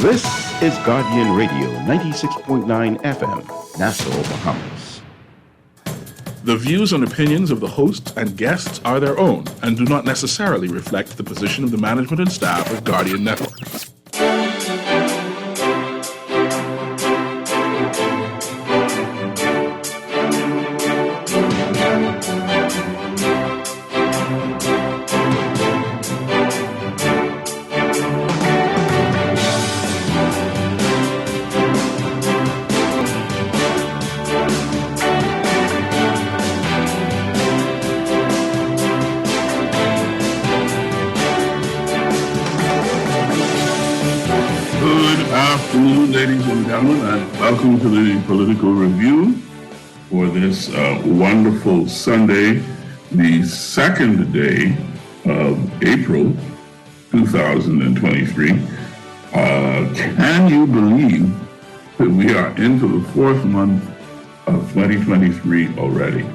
This is Guardian Radio 96.9 FM, Nassau, Bahamas. The views and opinions of the hosts and guests are their own and do not necessarily reflect the position of the management and staff of Guardian Network. Ladies and gentlemen, and welcome to the Political Review for this wonderful Sunday, the second day of April 2023. Can you believe that we are into the fourth month of 2023 already?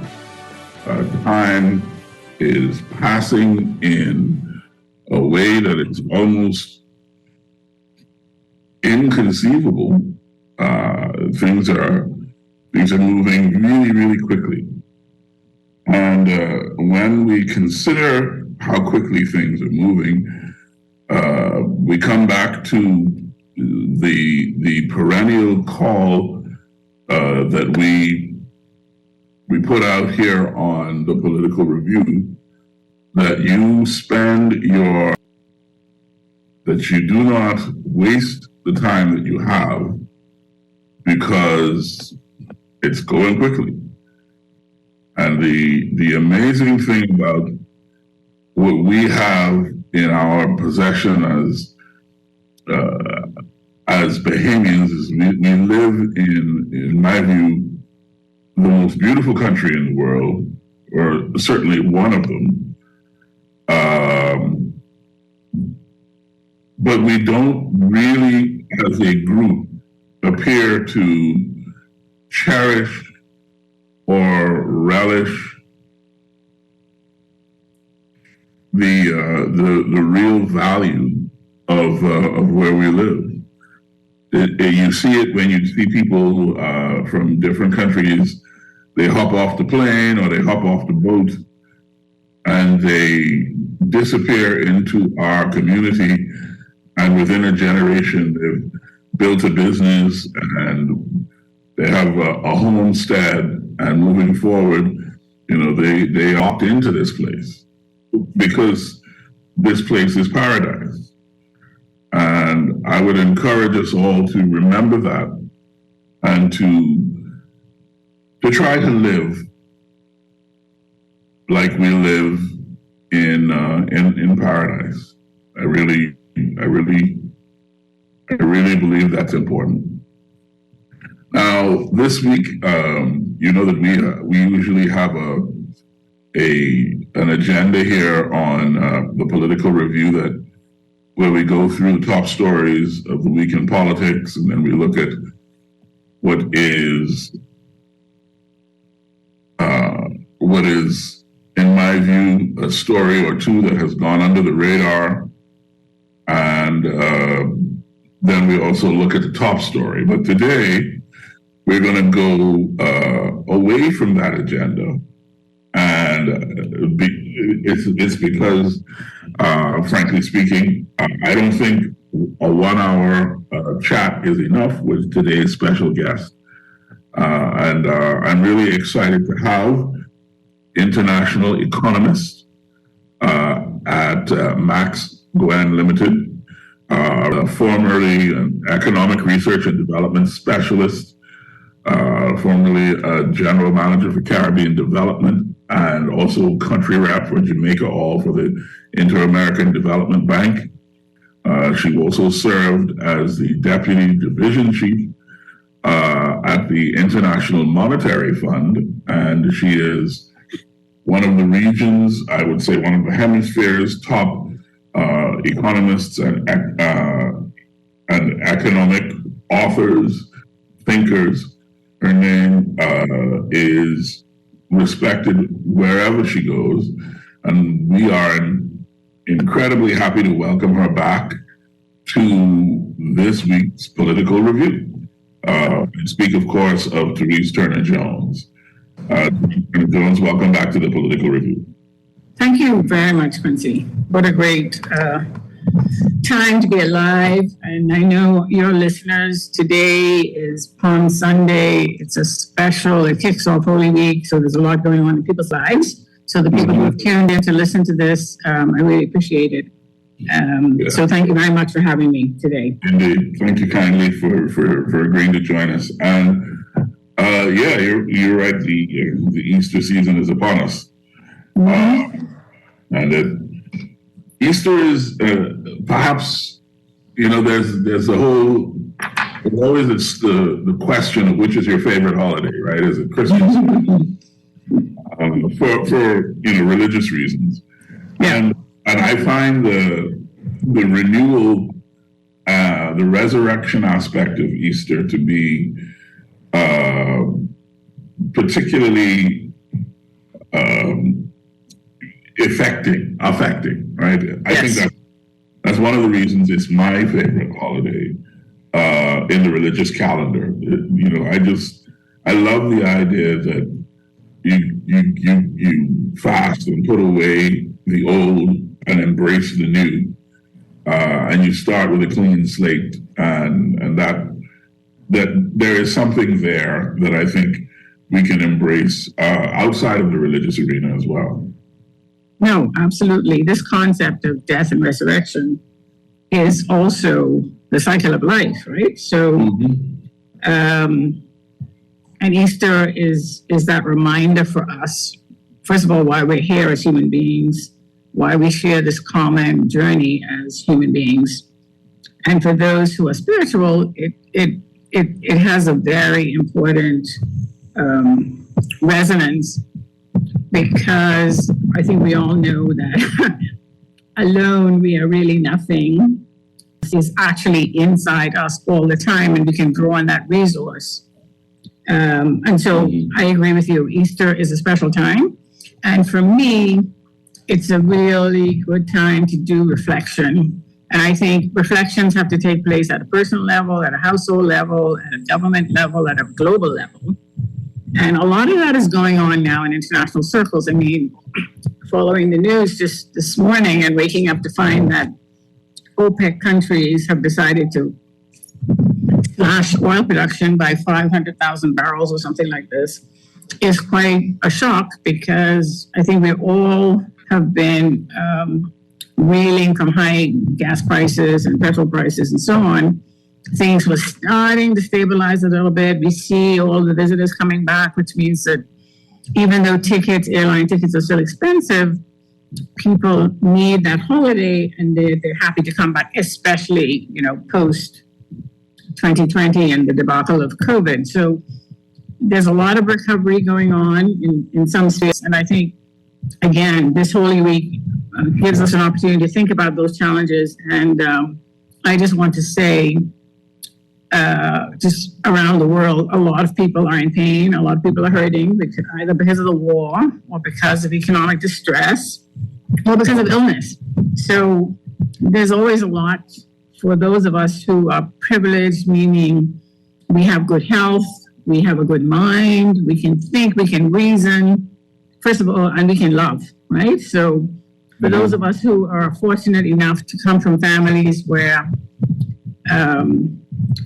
Time is passing in a way that it's almost inconceivable. Things are moving really, really quickly. And when we consider how quickly things are moving, we come back to the perennial call that we put out here on the Political Review, that you do not waste the time that you have, because it's going quickly. And the amazing thing about what we have in our possession as Bahamians is we live in my view, the most beautiful country in the world, or certainly one of them. But we don't really, as a group, appear to cherish or relish the real value of where we live. You see it when you see people from different countries. They hop off the plane or they hop off the boat and they disappear into our community. And within a generation, they've built a business and they have a homestead. And moving forward, they opt into this place because this place is paradise. And I would encourage us all to remember that and to try to live like we live in paradise. I really believe that's important. Now, this week, you know that we usually have an agenda here on the Political Review where we go through the top stories of the week in politics, and then we look at what is, in my view, a story or two that has gone under the radar. And then we also look at the top story. But today, we're going to go away from that agenda. And it's because, frankly speaking, I don't think a 1 hour chat is enough with today's special guest. And I'm really excited to have international economist at Max Gwen Limited, formerly an economic research and development specialist, formerly a general manager for Caribbean development, and also country rep for Jamaica, all for the Inter-American Development Bank. She also served as the deputy division chief at the International Monetary Fund, and she is one of the region's, I would say one of the hemisphere's top economists and economic authors, thinkers. Her name is respected wherever she goes, and we are incredibly happy to welcome her back to this week's political review. And speak, of course, of Therese Turner Jones. Turner Jones, welcome back to the political review. Thank you very much, Quincy. What a great time to be alive. And I know your listeners, today is Palm Sunday. It's a special, it kicks off Holy Week, so there's a lot going on in people's lives. So the people who have tuned in to listen to this, I really appreciate it. So thank you very much for having me today. Indeed. Thank you kindly for agreeing to join us. And yeah, you're right. The Easter season is upon us. And Easter is perhaps, there's always it's the question of which is your favorite holiday, right? Is it Christmas? For religious reasons. Yeah. And I find the renewal, the resurrection aspect of Easter to be particularly affecting, right? I think that's one of the reasons it's my favorite holiday in the religious calendar. I love the idea that you fast and put away the old and embrace the new, and you start with a clean slate, and that there is something there that I think we can embrace outside of the religious arena as well. No, absolutely. This concept of death and resurrection is also the cycle of life, right? So, and Easter is that reminder for us, first of all, why we're here as human beings, why we share this common journey as human beings. And for those who are spiritual, it has a very important resonance, because I think we all know that alone we are really nothing. It's actually inside us all the time, and we can draw on that resource. And so I agree with you. Easter is a special time. And for me, it's a really good time to do reflection. And I think reflections have to take place at a personal level, at a household level, at a government level, at a global level. And a lot of that is going on now in international circles. I mean, following the news just this morning and waking up to find that OPEC countries have decided to slash oil production by 500,000 barrels or something like this is quite a shock, because I think we all have been reeling from high gas prices and petrol prices and so on. Things were starting to stabilize a little bit. We see all the visitors coming back, which means that even though airline tickets are still expensive, people need that holiday and they're happy to come back, especially, post 2020 and the debacle of COVID. So there's a lot of recovery going on in some states. And I think, again, this Holy Week gives us an opportunity to think about those challenges. And I just want to say, just around the world, a lot of people are in pain. A lot of people are hurting, either because of the war or because of economic distress or because of illness. So there's always a lot for those of us who are privileged, meaning we have good health, we have a good mind, we can think, we can reason, first of all, and we can love, right? So for those of us who are fortunate enough to come from families where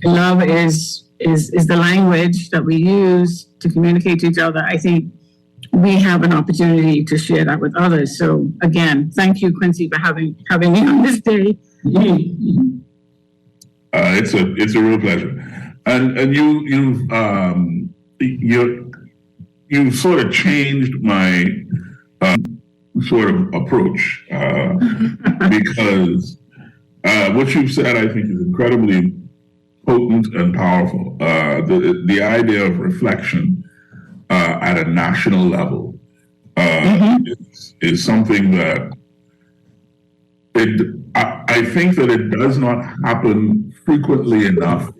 love is the language that we use to communicate to each other, I think we have an opportunity to share that with others. So again, thank you, Quincy, for having me on this day. It's a real pleasure, and you sort of changed my sort of approach because what you've said, I think, is incredibly potent and powerful. The idea of reflection at a national level is something that I think that it does not happen frequently enough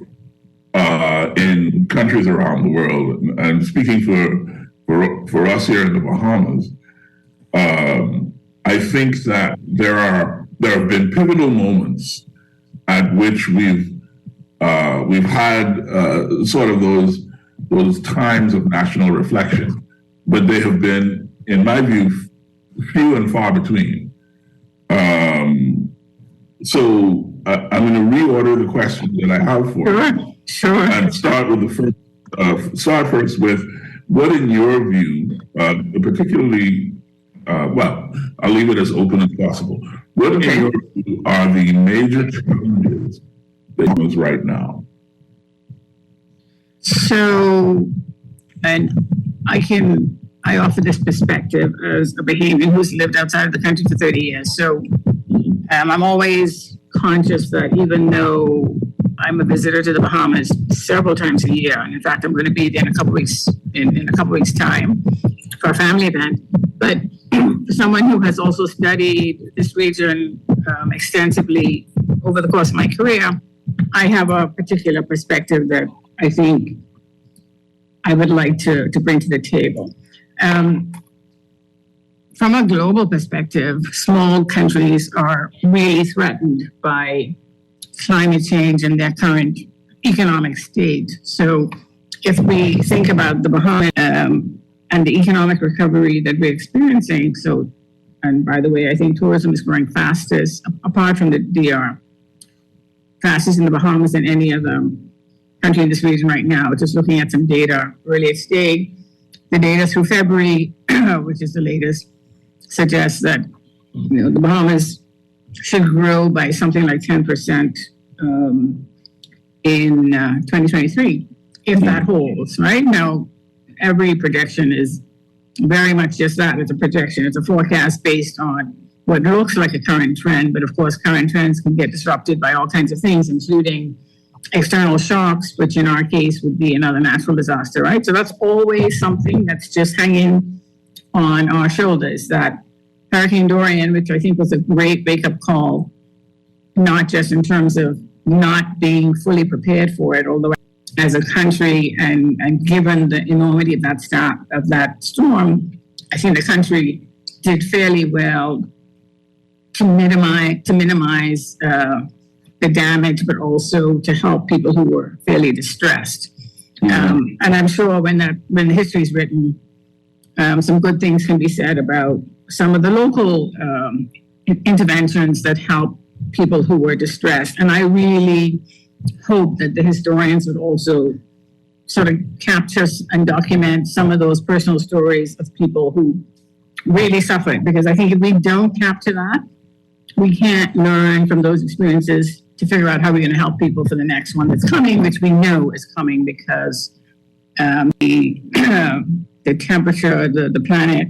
in countries around the world. And speaking for us here in the Bahamas, I think that there have been pivotal moments at which we've had sort of those times of national reflection, but they have been, in my view, few and far between. So I'm going to reorder the questions that I have for you. Sure. And start with the first. Start first with what, in your view, particularly, well, I'll leave it as open as possible. What, in your view, are the major challenges that is right now? So, and I offer this perspective as a Bahamian who's lived outside of the country for 30 years. So I'm always conscious that even though I'm a visitor to the Bahamas several times a year, and in fact, I'm going to be there in a couple weeks, in a couple weeks' time for a family event. But someone who has also studied this region extensively over the course of my career, I have a particular perspective that I think I would like to bring to the table. From a global perspective, small countries are really threatened by climate change and their current economic state. So if we think about the Bahamas and the economic recovery that we're experiencing, so, and by the way, I think tourism is growing fastest, apart from the DR, fastest in the Bahamas than any other country in this region right now. Just looking at some data earlier today, the data through February, which is the latest, suggests that the Bahamas should grow by something like 10% in 2023, if that holds, right? Now, every projection is very much just that. It's a projection. It's a forecast based on what looks like a current trend, but of course, current trends can get disrupted by all kinds of things, including external shocks, which in our case would be another natural disaster, right? So that's always something that's just hanging on our shoulders. That Hurricane Dorian, which I think was a great wake-up call, not just in terms of not being fully prepared for it, although as a country and given the enormity of that storm, I think the country did fairly well to minimize the damage, but also to help people who were fairly distressed. And I'm sure when the history is written, some good things can be said about some of the local interventions that help people who were distressed. And I really hope that the historians would also sort of capture and document some of those personal stories of people who really suffered. Because I think if we don't capture that, we can't learn from those experiences to figure out how we're going to help people for the next one that's coming, which we know is coming because the temperature, the planet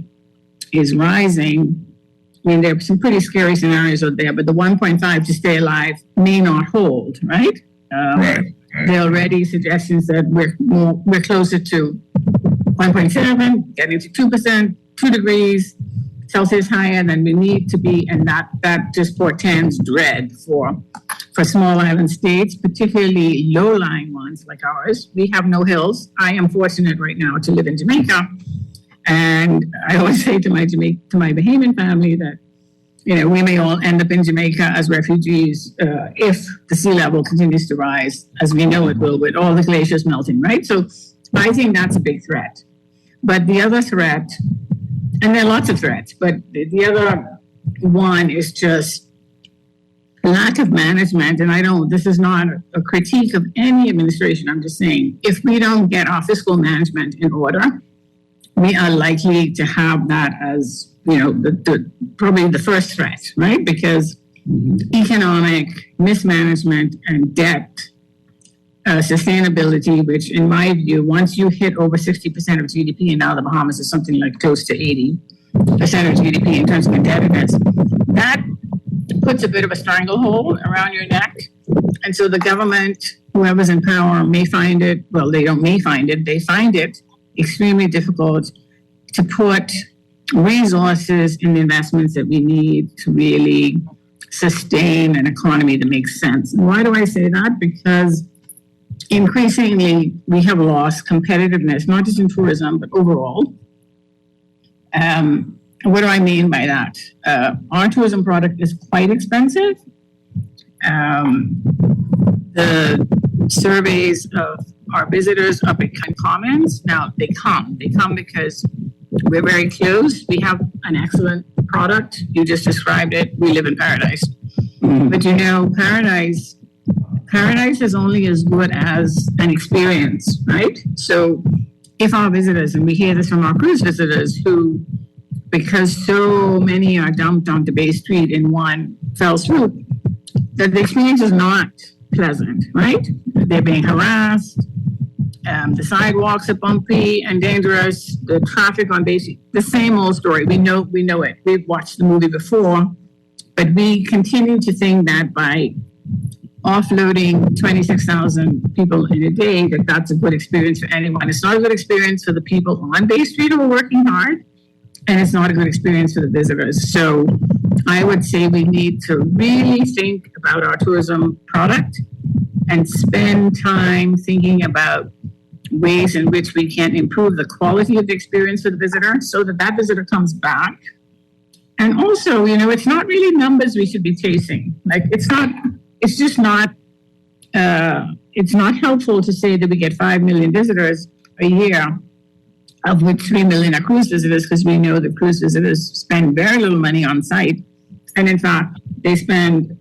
is rising. I mean, there are some pretty scary scenarios out there, but the 1.5 to stay alive may not hold, right? Right. There are already suggestions that we're closer to 1.7, getting to 2%, 2 degrees Celsius higher than we need to be, and that just portends dread for small island states, particularly low-lying ones like ours. We have no hills. I am fortunate right now to live in Jamaica, and I always say to my Bahamian family that we may all end up in Jamaica as refugees if the sea level continues to rise, as we know it will, with all the glaciers melting, right? So I think that's a big threat. But the other threat, and there are lots of threats, but the other one is just lack of management. And this is not a critique of any administration. I'm just saying, if we don't get our fiscal management in order, we are likely to have that as, probably the first threat, right? Because economic mismanagement and debt sustainability, which in my view, once you hit over 60% of GDP, and now the Bahamas is something like close to 80% of GDP in terms of indebtedness, that puts a bit of a stranglehold around your neck. And so the government, whoever's in power, they find it extremely difficult to put resources in the investments that we need to really sustain an economy that makes sense. And why do I say that? Because increasingly we have lost competitiveness, not just in tourism, but overall. What do I mean by that? Our tourism product is quite expensive, The surveys of our visitors are becoming comments. Now they come because we're very close. We have an excellent product. You just described it. We live in paradise. But you know, paradise is only as good as an experience, right? So if our visitors, and we hear this from our cruise visitors who, because so many are dumped onto Bay Street in one fell swoop, that the experience is not pleasant, right? They're being harassed. The sidewalks are bumpy and dangerous. The traffic on Bay Street, the same old story. We know it. We've watched the movie before, but we continue to think that by offloading 26,000 people in a day, that's a good experience for anyone. It's not a good experience for the people on Bay Street who are working hard, and it's not a good experience for the visitors. So I would say we need to really think about our tourism product and spend time thinking about ways in which we can improve the quality of the experience for the visitor so that visitor comes back. And also, you know, it's not really numbers we should be chasing. Like, it's not helpful to say that we get 5 million visitors a year, of which 3 million are cruise visitors, because we know that cruise visitors spend very little money on site. And in fact, we spend,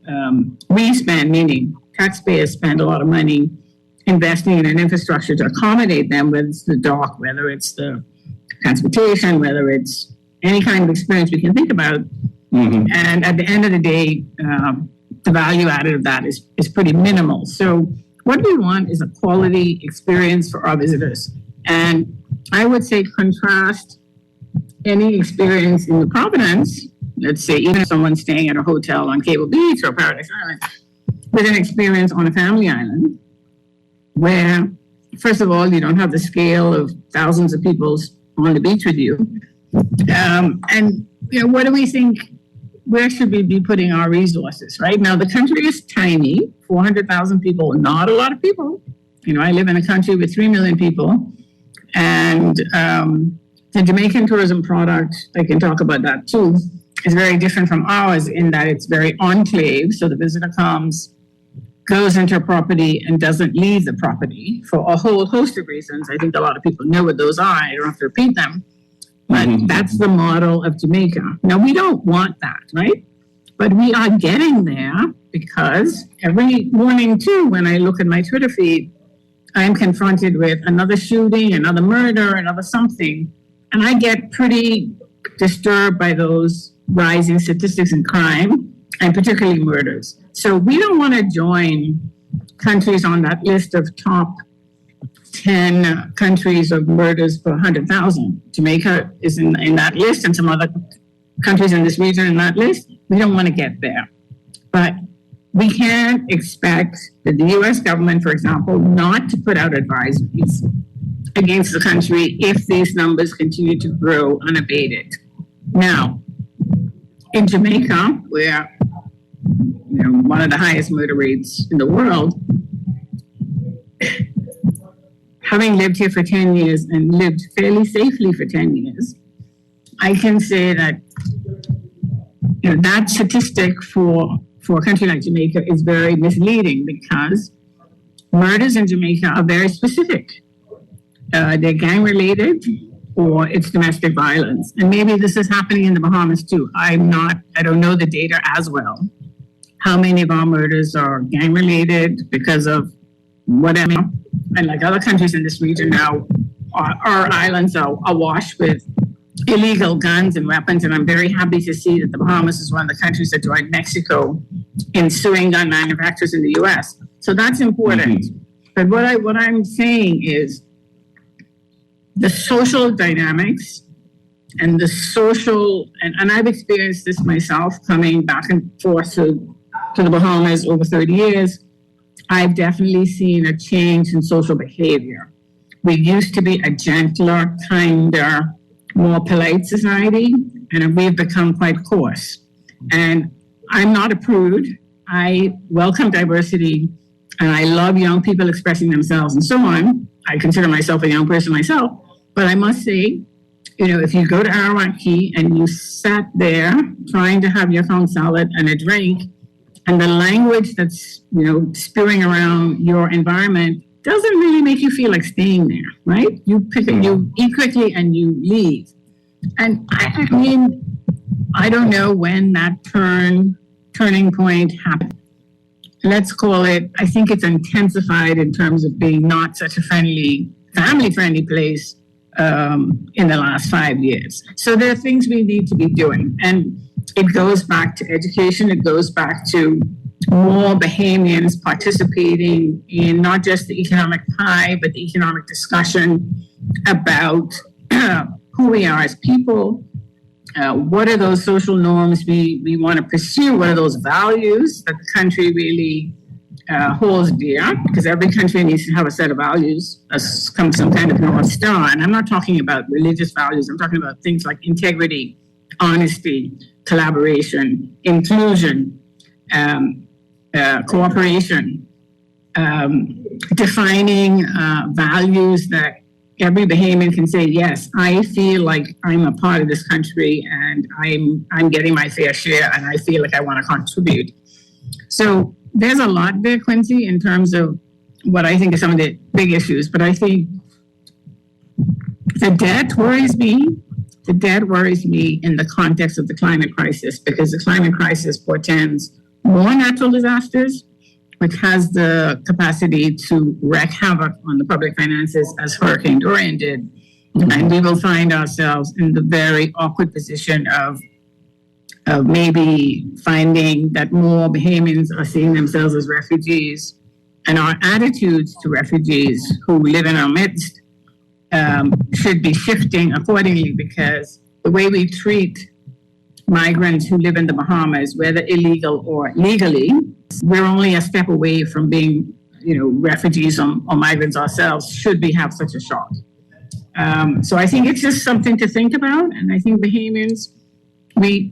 meaning taxpayers spend a lot of money investing in an infrastructure to accommodate them, whether it's the dock, whether it's the transportation, whether it's any kind of experience we can think about. Mm-hmm. And at the end of the day, the value added of that is pretty minimal. So what we want is a quality experience for our visitors. And I would say contrast any experience in the Providence, let's say even if someone's staying at a hotel on Cable Beach or Paradise Island, with an experience on a family island where, first of all, you don't have the scale of thousands of people on the beach with you. And, you know, what do we think? Where should we be putting our resources, right? Now, the country is tiny, 400,000 people, not a lot of people. You know, I live in a country with 3 million people. And the Jamaican tourism product, I can talk about that too, is very different from ours in that it's very enclave. So the visitor comes, goes into a property and doesn't leave the property for a whole host of reasons. I think a lot of people know what those are. I don't have to repeat them. But that's the model of Jamaica. Now, we don't want that, right? But we are getting there because every morning, too, when I look at my Twitter feed, I'm confronted with another shooting, another murder, another something. And I get pretty disturbed by those rising statistics in crime, and particularly murders. So we don't want to join countries on that list of top 10 countries of murders per 100,000. Jamaica is in that list, and some other countries in this region in that list. We don't want to get there. But we can't expect that the U.S. government, for example, not to put out advisories against the country if these numbers continue to grow unabated. Now, in Jamaica, where one of the highest murder rates in the world, having lived here for 10 years and lived fairly safely for 10 years, I can say that that statistic for a country like Jamaica is very misleading because murders in Jamaica are very specific. They're gang related or it's domestic violence. And maybe this is happening in the Bahamas too. I don't know the data as well. How many of our murders are gang related because of whatever? And like other countries in this region now, our islands are awash with illegal guns and weapons. And I'm very happy to see that the Bahamas is one of the countries that joined Mexico in suing gun manufacturers in the US. So that's important. Mm-hmm. But what I'm saying is the social dynamics and the social, and I've experienced this myself coming back and forth to the Bahamas over 30 years. I've definitely seen a change in social behavior. We used to be a gentler, kinder, more polite society, and we've become quite coarse. And I'm not a prude. I welcome diversity, and I love young people expressing themselves and so on. I consider myself a young person myself, but I must say, if you go to Arawak Key and you sat there trying to have your phone salad and a drink, and the language that's, spewing around your environment doesn't really make you feel like staying there, right? You eat quickly and you leave. And I mean, I don't know when that turning point happened. Let's call it, I think it's intensified in terms of being not such a family-friendly place in the last 5 years. So there are things we need to be doing. And it goes back to education. It goes back to more Bahamians participating in not just the economic pie, but the economic discussion about who we are as people. What are those social norms we want to pursue? What are those values that the country really holds dear? Because every country needs to have a set of values as some kind of North Star. And I'm not talking about religious values. I'm talking about things like integrity, honesty, collaboration, inclusion, cooperation, defining values that every Bahamian can say, yes, I feel like I'm a part of this country and I'm getting my fair share and I feel like I want to contribute. So there's a lot there, Quincy, in terms of what I think are some of the big issues. But I think the debt worries me. The debt worries me in the context of the climate crisis, because the climate crisis portends more natural disasters, which has the capacity to wreak havoc on the public finances as Hurricane Dorian did. And we will find ourselves in the very awkward position of maybe finding that more Bahamians are seeing themselves as refugees, and our attitudes to refugees who live in our midst should be shifting accordingly, because the way we treat migrants who live in the Bahamas, whether illegal or legally, we're only a step away from being, refugees or migrants ourselves, should we have such a shock. So I think it's just something to think about. And I think Bahamians, we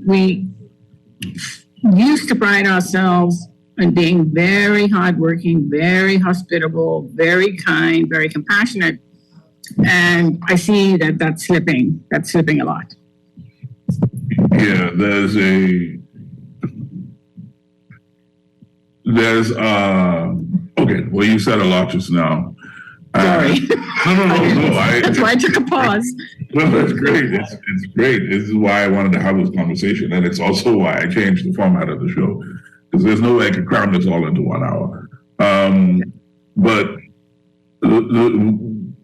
used to pride ourselves on being very hardworking, very hospitable, very kind, very compassionate. And I see that that's slipping a lot. Yeah, there's okay, well, you said a lot just now. Sorry. No. That's why I took a pause. No, that's great. It's great. This is why I wanted to have this conversation. And it's also why I changed the format of the show, because there's no way I could cram this all into 1 hour. But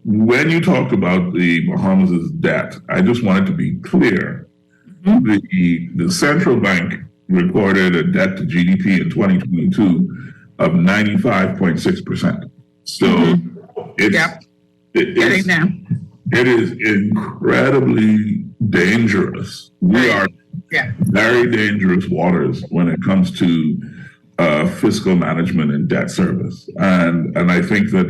when you talk about the Bahamas' debt, I just wanted to be clear. The central bank recorded a debt to GDP in 2022 of 95.6%. So it is incredibly dangerous. We are very dangerous waters when it comes to fiscal management and debt service. And I think that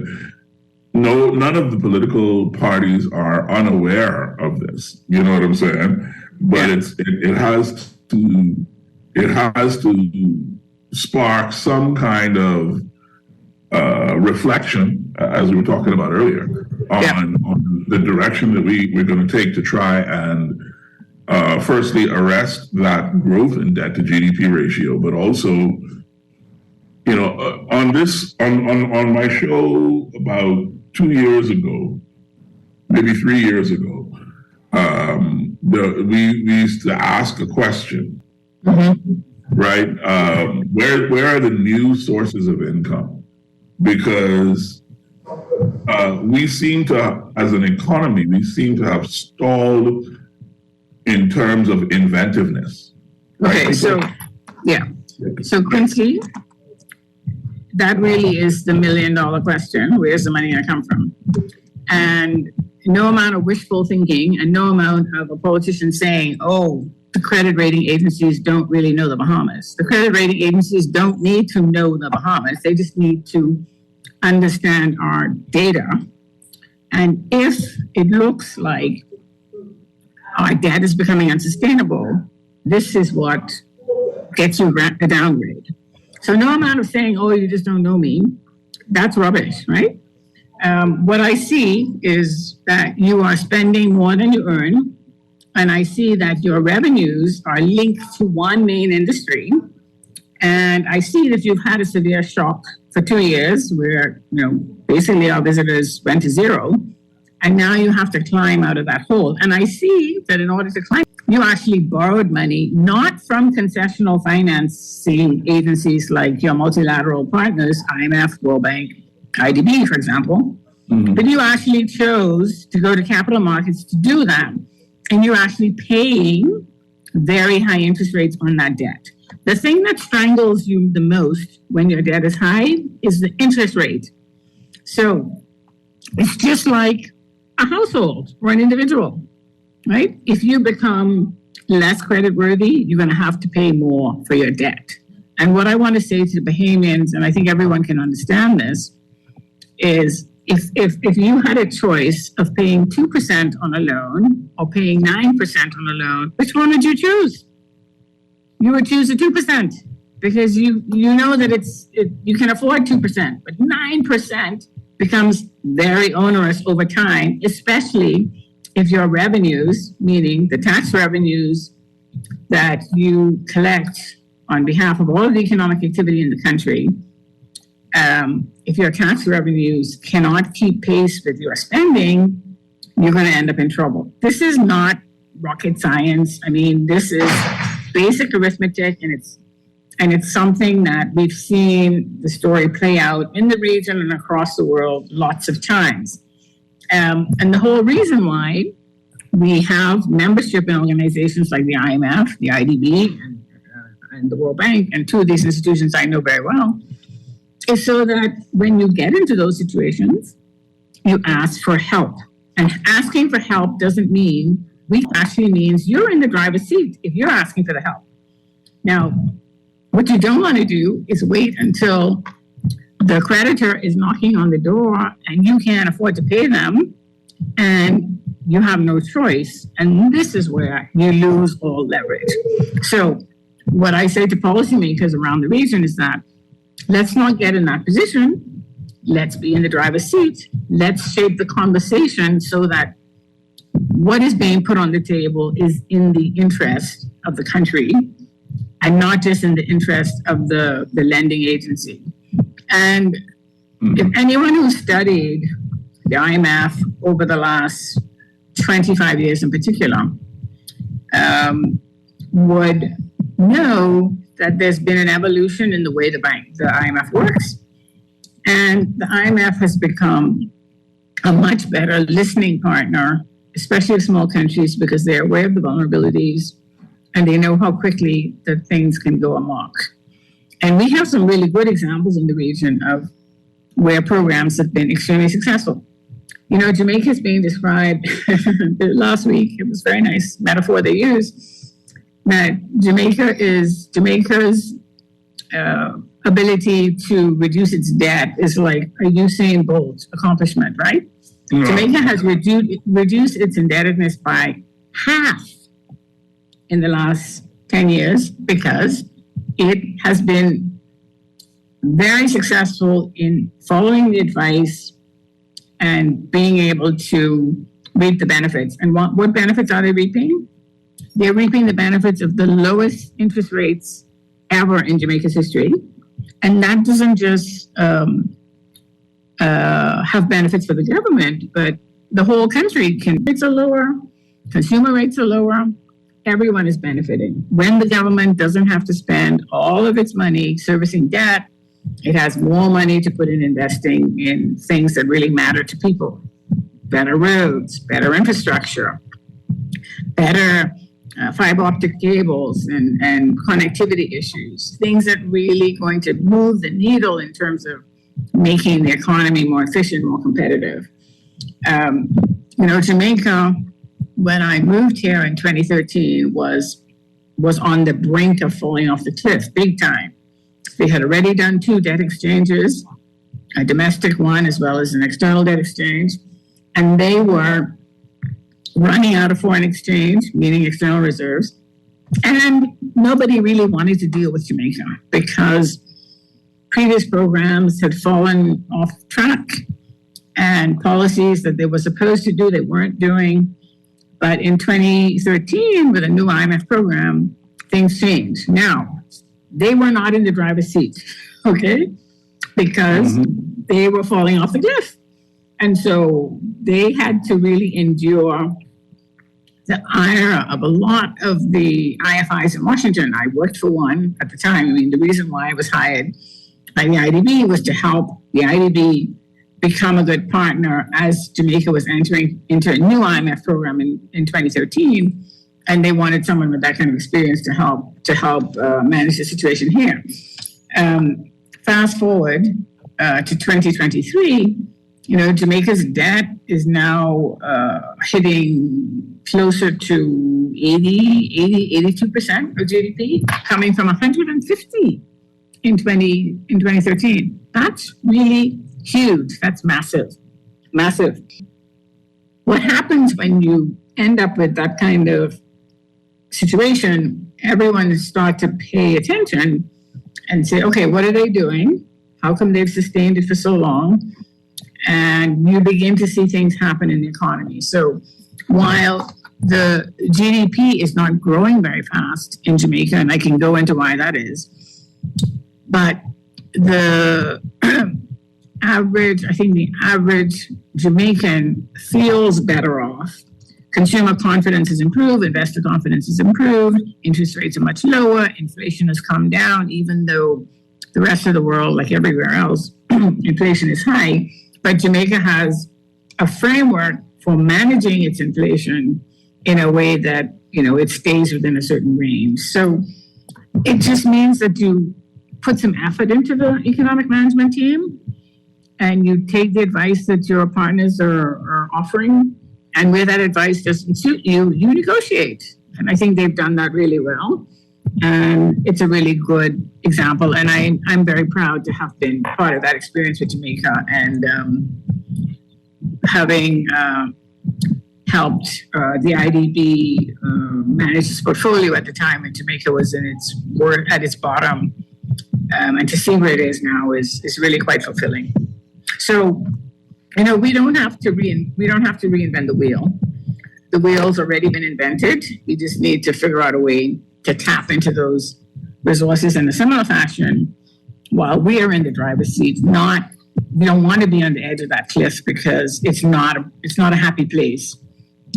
none of the political parties are unaware of this. You know what I'm saying? But it has to spark some kind of reflection, as we were talking about earlier, on the direction that we're going to take to try and firstly arrest that growth in debt to GDP ratio, but also, on my show about 2 years ago, maybe 3 years ago, we used to ask a question, right? Where are the new sources of income? Because we seem to, as an economy, have stalled in terms of inventiveness. Right? Okay, so Quincy, that really is the $1 million question. Where's the money going to come from? And no amount of wishful thinking and no amount of a politician saying, oh, the credit rating agencies don't really know the Bahamas. The credit rating agencies don't need to know the Bahamas. They just need to understand our data. And if it looks like our debt is becoming unsustainable, this is what gets you a downgrade. So no amount of saying, oh, you just don't know me, that's rubbish, right? What I see is that you are spending more than you earn, and I see that your revenues are linked to one main industry, And I see that you've had a severe shock for 2 years where, basically our visitors went to zero. And now you have to climb out of that hole. And I see that in order to climb, you actually borrowed money, not from concessional financing agencies like your multilateral partners, IMF, World Bank, IDB, for example, but you actually chose to go to capital markets to do that. And you're actually paying very high interest rates on that debt. The thing that strangles you the most when your debt is high is the interest rate. So it's just like a household or an individual, right? If you become less creditworthy, you're going to have to pay more for your debt. And what I want to say to the Bahamians, and I think everyone can understand this, is if you had a choice of paying 2% on a loan or paying 9% on a loan, which one would you choose? You would choose the 2% because you know that you can afford 2%, but 9% becomes very onerous over time, especially if your revenues, meaning the tax revenues that you collect on behalf of all of the economic activity in the country, if your tax revenues cannot keep pace with your spending, you're going to end up in trouble. This is not rocket science. I mean, this is basic arithmetic, and it's something that we've seen the story play out in the region and across the world lots of times. And the whole reason why we have membership in organizations like the IMF, the IDB, and the World Bank, and two of these institutions I know very well, is so that when you get into those situations, you ask for help. And asking for help doesn't mean weak, actually means you're in the driver's seat if you're asking for the help. Now, what you don't want to do is wait until the creditor is knocking on the door and you can't afford to pay them and you have no choice. And this is where you lose all leverage. So what I say to policymakers around the region is that let's not get in that position. Let's be in the driver's seat. Let's shape the conversation so that what is being put on the table is in the interest of the country and not just in the interest of the lending agency. And if anyone who studied the IMF over the last 25 years in particular would know that there's been an evolution in the way the IMF works. And the IMF has become a much better listening partner, especially of small countries, because they're aware of the vulnerabilities and they know how quickly that things can go amok. And we have some really good examples in the region of where programs have been extremely successful. Jamaica is being described last week. It was a very nice metaphor they used, that Jamaica's ability to reduce its debt is like a Usain Bolt accomplishment, right? Yeah. Jamaica has reduced its indebtedness by half in the last 10 years because it has been very successful in following the advice and being able to reap the benefits. And what benefits are they reaping? They're reaping the benefits of the lowest interest rates ever in Jamaica's history. And that doesn't just have benefits for the government, but the whole country. Rates are lower, consumer rates are lower, everyone is benefiting. When the government doesn't have to spend all of its money servicing debt, it has more money to put in investing in things that really matter to people. Better roads, better infrastructure, better fiber optic cables and connectivity issues, things that really going to move the needle in terms of making the economy more efficient, more competitive. Jamaica, when I moved here in 2013, was on the brink of falling off the cliff, big time. They had already done 2 debt exchanges, a domestic one as well as an external debt exchange, and they were running out of foreign exchange, meaning external reserves, and nobody really wanted to deal with Jamaica because previous programs had fallen off track and policies that they were supposed to do, they weren't doing. But in 2013, with a new IMF program, things changed. Now, they were not in the driver's seat, okay, because they were falling off the cliff. And so they had to really endure the ire of a lot of the IFIs in Washington. I worked for one at the time. I mean, the reason why I was hired by the IDB was to help the IDB become a good partner as Jamaica was entering into a new IMF program in 2013. And they wanted someone with that kind of experience to help manage the situation here. Fast forward to 2023, Jamaica's debt is now hitting closer to 82% of GDP, coming from 150 in 2013. That's really huge. That's massive. What happens when you end up with that kind of situation? Everyone starts to pay attention and say, okay, what are they doing? How come they've sustained it for so long? And you begin to see things happen in the economy. So while the GDP is not growing very fast in Jamaica, and I can go into why that is, but the average Jamaican feels better off. Consumer confidence has improved, investor confidence has improved, interest rates are much lower, inflation has come down, even though the rest of the world, like everywhere else, inflation is high. But Jamaica has a framework for managing its inflation in a way that, it stays within a certain range. So it just means that you put some effort into the economic management team and you take the advice that your partners are offering. And where that advice doesn't suit you, you negotiate. And I think they've done that really well. And it's a really good example. And I'm very proud to have been part of that experience with Jamaica and having helped the IDB manage its portfolio at the time when Jamaica was at its bottom. And to see where it is now is really quite fulfilling. So, we don't have to reinvent the wheel. The wheel's already been invented. We just need to figure out a way to tap into those resources in a similar fashion while we are in the driver's seat. We don't want to be on the edge of that cliff because it's not a happy place.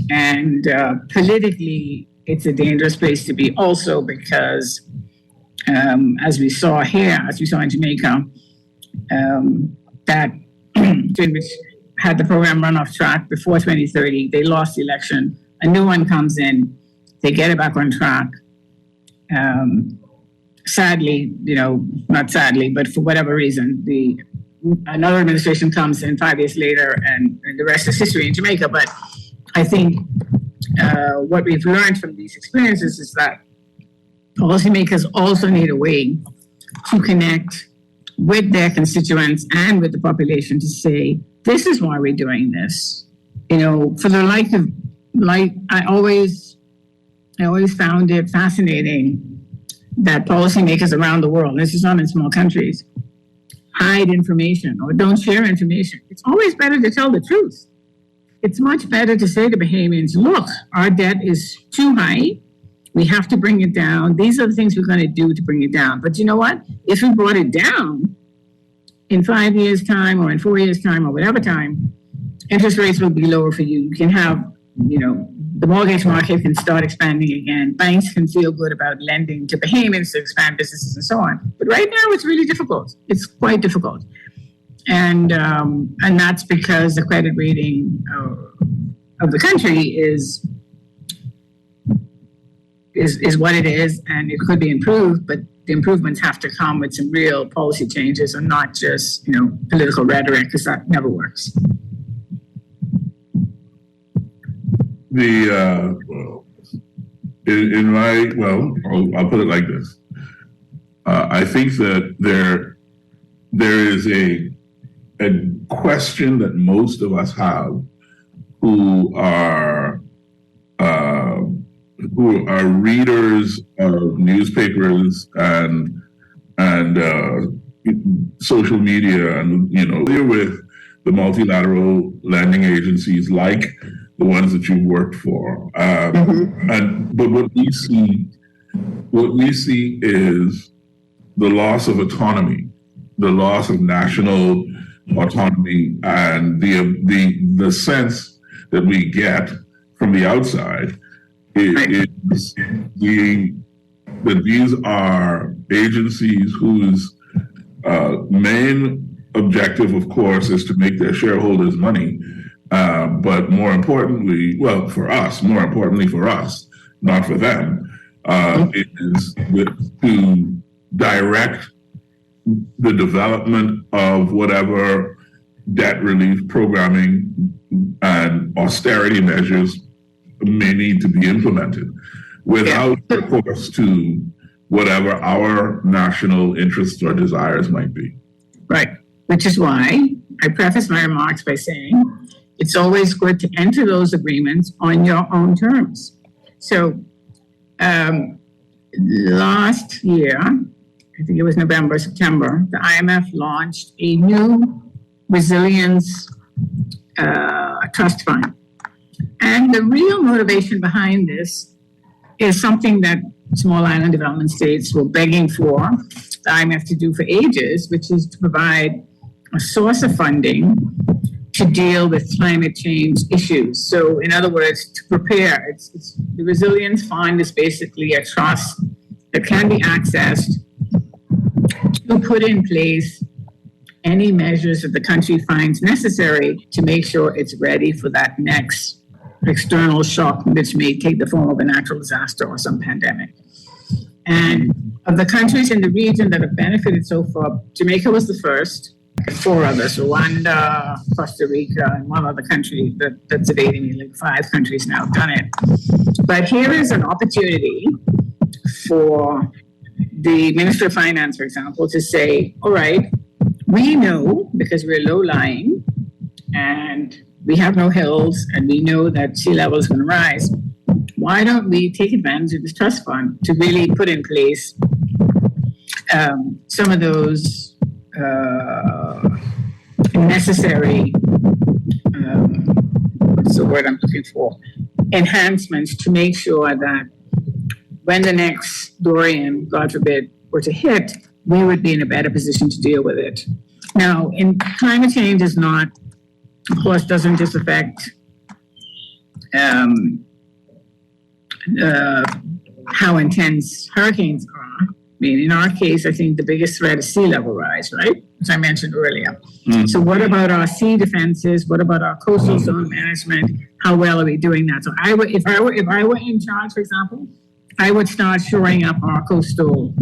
And politically, it's a dangerous place to be also because, as we saw in Jamaica, that which had the program run off track before 2030. They lost the election. A new one comes in. They get it back on track. Sadly, not sadly, but for whatever reason, another administration comes in 5 years later, and the rest is history in Jamaica. But I think what we've learned from these experiences is that policymakers also need a way to connect with their constituents and with the population to say, this is why we're doing this. For the I always found it fascinating that policymakers around the world, this is not in small countries, hide information or don't share information. It's always better to tell the truth. It's much better to say to Bahamians, look, our debt is too high. We have to bring it down. These are the things we're going to do to bring it down. But you know what? If we brought it down in 5 years' time or in 4 years' time or whatever time, interest rates will be lower for you. You can have, the mortgage market can start expanding again. Banks can feel good about lending to Bahamians to expand businesses and so on. But right now, it's really difficult. It's quite difficult. And that's because the credit rating of the country is what it is, and it could be improved, but the improvements have to come with some real policy changes and not just, political rhetoric, because that never works. I'll put it like this. I think that there is a question that most of us have who are readers of newspapers and social media, and they're with the multilateral lending agencies like the ones that you've worked for. But what we see is the loss of autonomy, the loss of national autonomy, and the sense that we get from the outside is that these are agencies whose main objective, of course, is to make their shareholders money. But more importantly for us, not for them, is to direct the development of whatever debt relief programming and austerity measures may need to be implemented without recourse to whatever our national interests or desires might be. Right. Which is why I preface my remarks by saying it's always good to enter those agreements on your own terms. So last year, I think it was November, September, the IMF launched a new resilience trust fund. And the real motivation behind this is something that small island development states were begging for the IMF to do for ages, which is to provide a source of funding to deal with climate change issues. So in other words, to prepare, it's the resilience fund is basically a trust that can be accessed to put in place any measures that the country finds necessary to make sure it's ready for that next external shock, which may take the form of a natural disaster or some pandemic. And of the countries in the region that have benefited so far, Jamaica was the first, 4 others, Rwanda, Costa Rica, and one other country that's evading me, like 5 countries now have done it. But here is an opportunity for the Minister of Finance, for example, to say, all right, we know, because we're low-lying and we have no hills and we know that sea level is going to rise, why don't we take advantage of this trust fund to really put in place some of those necessary, what's the word I'm looking for, enhancements to make sure that when the next Dorian, God forbid, were to hit, we would be in a better position to deal with it. Now, climate change is not, of course, doesn't just affect how intense hurricanes are. I mean, in our case, I think the biggest threat is sea level rise, right? As I mentioned earlier. So what about our sea defenses? What about our coastal zone management? How well are we doing that? So if I were in charge, for example, I would start shoring up our coastal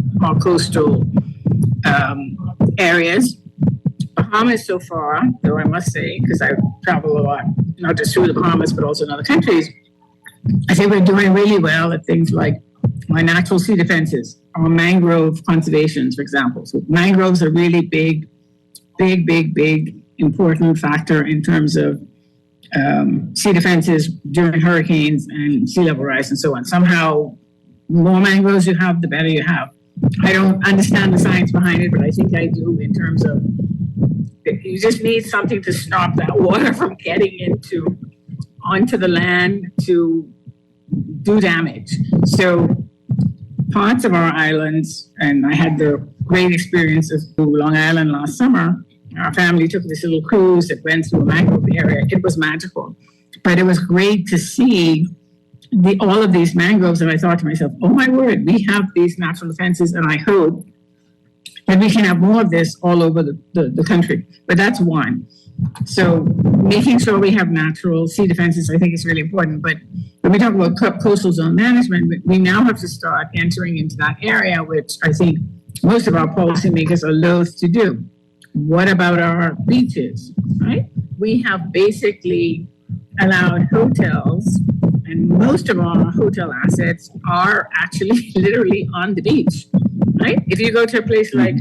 areas. Bahamas so far, though I must say, because I've traveled a lot, not just through the Bahamas, but also in other countries, I think we're doing really well at things like our natural sea defenses, our mangrove conservations, for example. So mangroves are really big, important factor in terms of sea defenses during hurricanes and sea level rise and so on. Somehow, more mangroves you have, the better you have. I don't understand the science behind it, but I think I do in terms of you just need something to stop that water from getting onto the land to do damage. So parts of our islands, and I had the great experience of Long Island last summer. Our family took this little cruise that went through a mangrove area. It was magical, but it was great to see all of these mangroves. And I thought to myself, oh my word, we have these natural defenses, and I hope that we can have more of this all over the country. But that's one. So making sure we have natural sea defenses, I think is really important. But when we talk about coastal zone management, we now have to start entering into that area, which I think most of our policymakers are loath to do. What about our beaches, right? We have basically allowed hotels, and most of our hotel assets are actually literally on the beach, right? If you go to a place like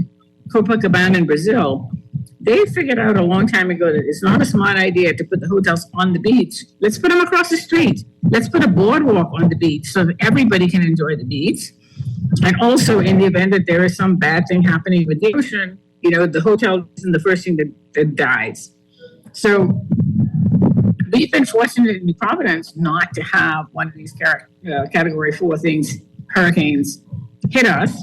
Copacabana in Brazil, they figured out a long time ago that it's not a smart idea to put the hotels on the beach. Let's put them across the street. Let's put a boardwalk on the beach so that everybody can enjoy the beach. And also, in the event that there is some bad thing happening with the ocean, the hotel isn't the first thing that dies. So we've been fortunate in Providence not to have one of these Category 4 things, hurricanes, hit us.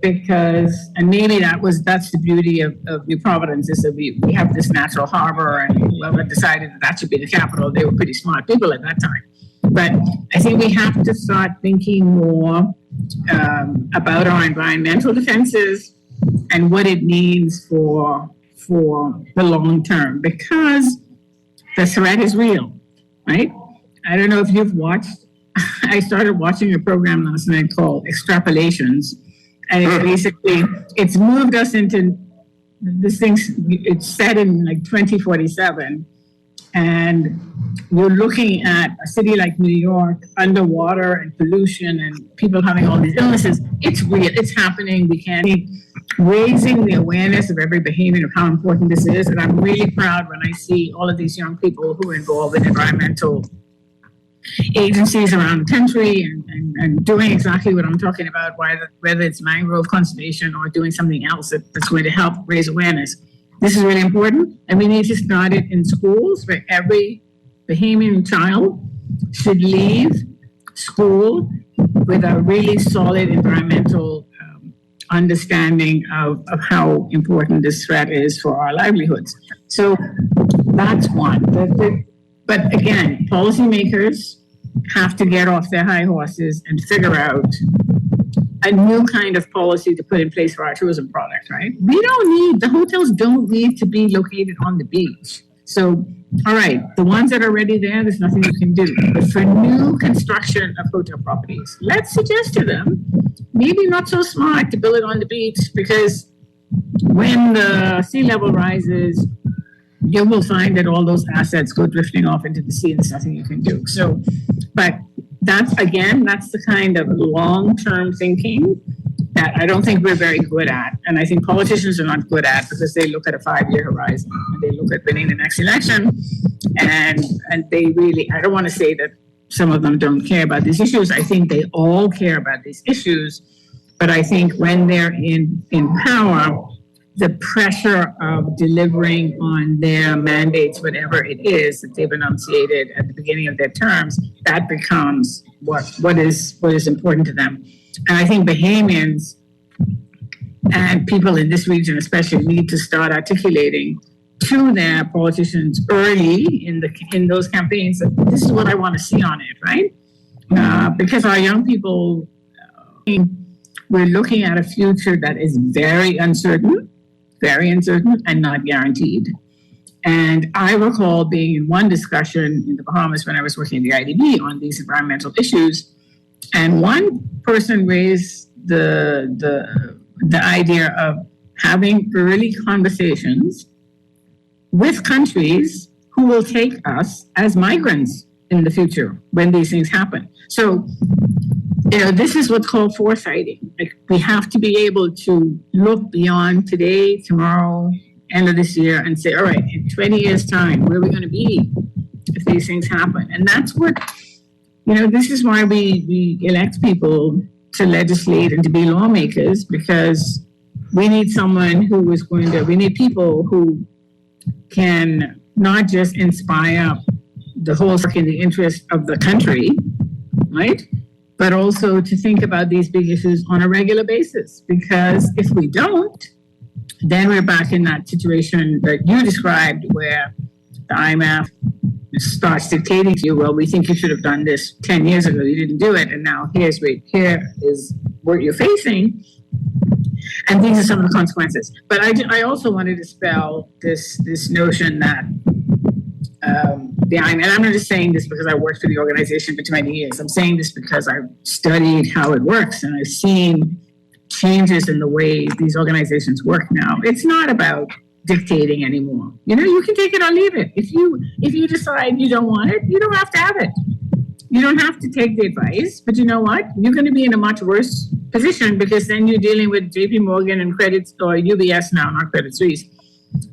because, and maybe that's the beauty of New Providence, is that we have this natural harbor, and whoever decided that should be the capital, they were pretty smart people at that time. But I think we have to start thinking more about our environmental defenses and what it means for the long term, because the threat is real, right? I don't know if you've watched, I started watching a program last night called Extrapolations, and it's moved us into this thing. It's set in like 2047, and you're looking at a city like New York, underwater and pollution and people having all these illnesses. It's real, it's happening. We can't keep raising the awareness of every Bahamian of how important this is. And I'm really proud when I see all of these young people who are involved in environmental agencies around the country and doing exactly what I'm talking about, whether it's mangrove conservation or doing something else that's going to help raise awareness. This is really important, and we need to start it in schools, where every Bahamian child should leave school with a really solid environmental understanding of how important this threat is for our livelihoods. So that's one. But again, policymakers have to get off their high horses and figure out a new kind of policy to put in place for our tourism product, right? The hotels don't need to be located on the beach. So, all right, the ones that are already there's nothing you can do. But for new construction of hotel properties, let's suggest to them, maybe not so smart to build it on the beach, because when the sea level rises, you will find that all those assets go drifting off into the sea and there's nothing you can do. So, but that's the kind of long-term thinking that I don't think we're very good at. And I think politicians are not good at, because they look at a 5-year horizon and they look at winning the next election. And they really, I don't want to say that some of them don't care about these issues. I think they all care about these issues. But I think when they're in power, the pressure of delivering on their mandates, whatever it is that they've enunciated at the beginning of their terms, that becomes what is important to them. And I think Bahamians and people in this region especially need to start articulating to their politicians early in those campaigns that this is what I want to see on it, right? Because our young people, we're looking at a future that is very uncertain and not guaranteed. And I recall being in one discussion in the Bahamas when I was working at the IDB on these environmental issues, and one person raised the idea of having early conversations with countries who will take us as migrants in the future when these things happen. So, this is what's called foresighting. Like, we have to be able to look beyond today, tomorrow, end of this year, and say, all right, in 20 years' time, where are we going to be if these things happen? And that's what, this is why we elect people to legislate and to be lawmakers, because we need we need people who can not just inspire the whole in the interest of the country, right? But also to think about these big issues on a regular basis. Because if we don't, then we're back in that situation that you described, where the IMF starts dictating to you, well, we think you should have done this 10 years ago, you didn't do it, and now here is what you're facing, and these are some of the consequences. But I also want to dispel this notion that the IMF, and I'm not just saying this because I worked for the organization for 20 years, I'm saying this because I've studied how it works, and I've seen changes in the way these organizations work now. It's not about dictating anymore. You can take it or leave it. If you decide you don't want it, you don't have to have it. You don't have to take the advice, but you know what? You're going to be in a much worse position, because then you're dealing with JP Morgan and UBS now, not Credit Suisse.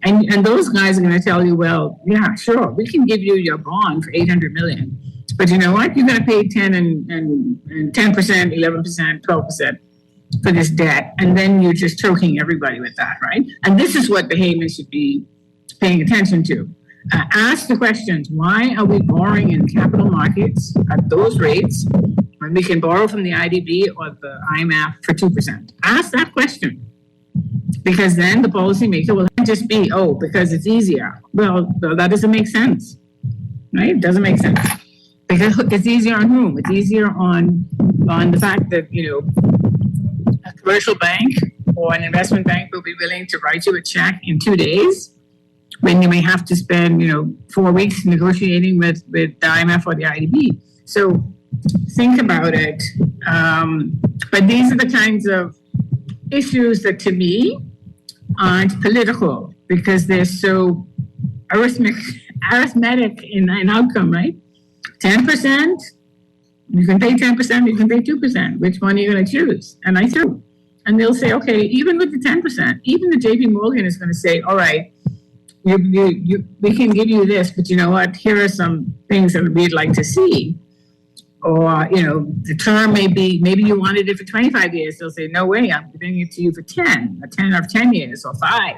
And those guys are going to tell you, well, yeah, sure, we can give you your bond for $800 million. But you know what? You're going to pay 10 and 10%, 11%, 12% for this debt. And then you're just choking everybody with that, right? And this is what Bahamians should be paying attention to. Ask the questions, why are we borrowing in capital markets at those rates? when we can borrow from the IDB or the IMF for 2%? Ask that question. Because then the policymaker will just be, oh, because it's easier. Well, that doesn't make sense, right? It doesn't make sense. Because it's easier on whom? It's easier on the fact that, a commercial bank or an investment bank will be willing to write you a check in 2 days when you may have to spend, 4 weeks negotiating with the IMF or the IDB. So think about it. But these are the kinds of issues that to me aren't political because they're so arithmetic in outcome, right? 10%, you can pay 10%, you can pay 2%. Which one are you going to choose? And I do. And they'll say, okay, even with the 10%, even the JP Morgan is going to say, all right, we can give you this, but you know what? Here are some things that we'd like to see. Or, the term may be, maybe you wanted it for 25 years. They'll say, no way, I'm giving it to you for 10, or 10 of 10 years, or 5,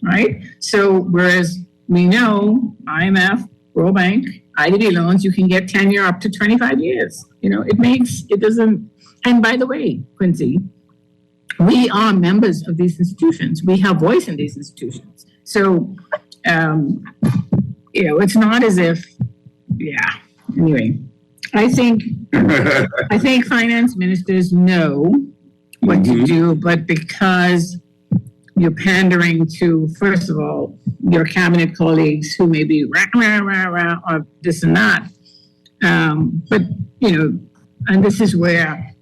right? So whereas we know IMF, World Bank, IDB loans, you can get 10-year up to 25 years. It doesn't, and by the way, Quincy, we are members of these institutions. We have voice in these institutions. So, it's not as if, anyway. I think finance ministers know what to do, but because you're pandering to, first of all, your cabinet colleagues who may be or this and that. But, and this is where,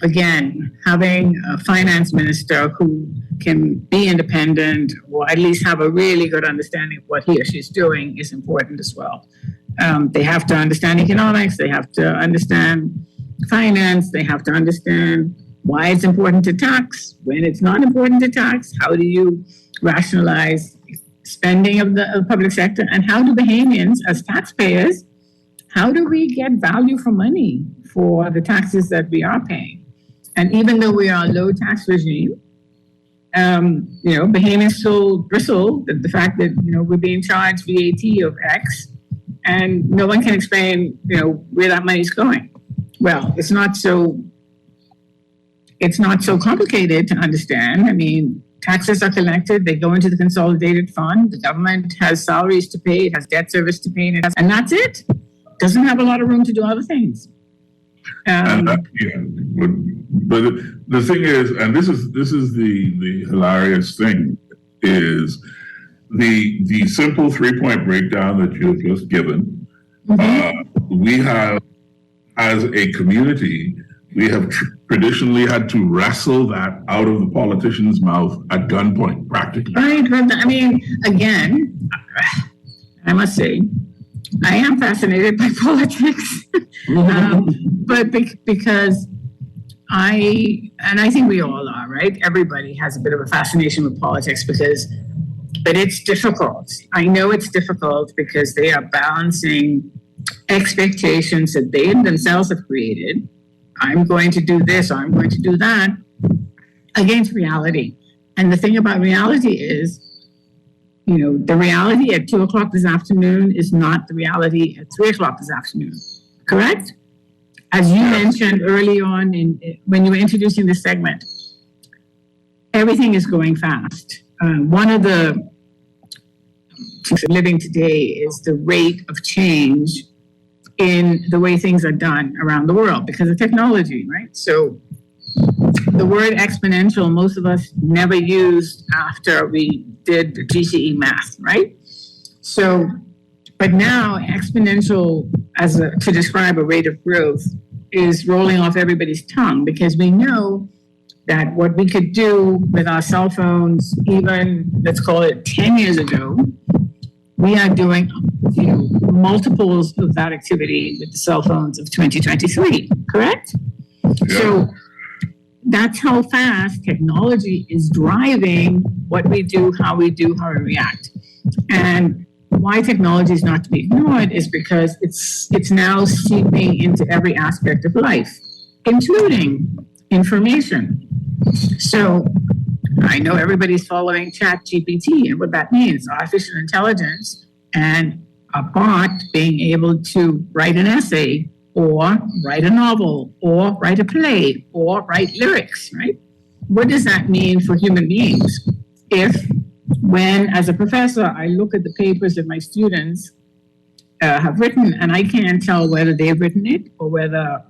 again, having a finance minister who can be independent or at least have a really good understanding of what he or she's doing is important as well. They have to understand economics, they have to understand finance, they have to understand why it's important to tax, when it's not important to tax, how do you rationalize spending of the public sector, and how do Bahamians, as taxpayers, how do we get value for money for the taxes that we are paying? And even though we are a low tax regime, Bahamians still bristle at the fact that, we're being charged VAT of X, and no one can explain, where that money's going. Well, it's not so complicated to understand. I mean, taxes are collected, they go into the consolidated fund, the government has salaries to pay, it has debt service to pay, and that's it. Doesn't have a lot of room to do other things. But the thing is, and this is the hilarious thing, is the simple 3-point breakdown that you have just given. We have, as a community, we have traditionally had to wrestle that out of the politician's mouth at gunpoint, practically. Right. I mean, again, I must say, I am fascinated by politics, but because I think we all are, right? Everybody has a bit of a fascination with politics but it's difficult. I know it's difficult because they are balancing expectations that they themselves have created. I'm going to do this, or I'm going to do that, against reality. And the thing about reality is, the reality at 2:00 this afternoon is not the reality at 3:00 this afternoon. Correct? As you mentioned early on when you were introducing this segment, everything is going fast. One of the things living today is the rate of change in the way things are done around the world because of technology, right? So the word exponential, most of us never used after we did the GCE math, right? So, but now exponential to describe a rate of growth is rolling off everybody's tongue because we know that what we could do with our cell phones, even let's call it 10 years ago, we are doing multiples of that activity with the cell phones of 2023, correct? Yeah. So that's how fast technology is driving what we do, how we react. And why technology is not to be ignored is because it's now seeping into every aspect of life, including information. So I know everybody's following ChatGPT and what that means, artificial intelligence and a bot being able to write an essay or write a novel, or write a play, or write lyrics, right? What does that mean for human beings? If, when, as a professor, I look at the papers that my students have written, and I can't tell whether they've written it or whether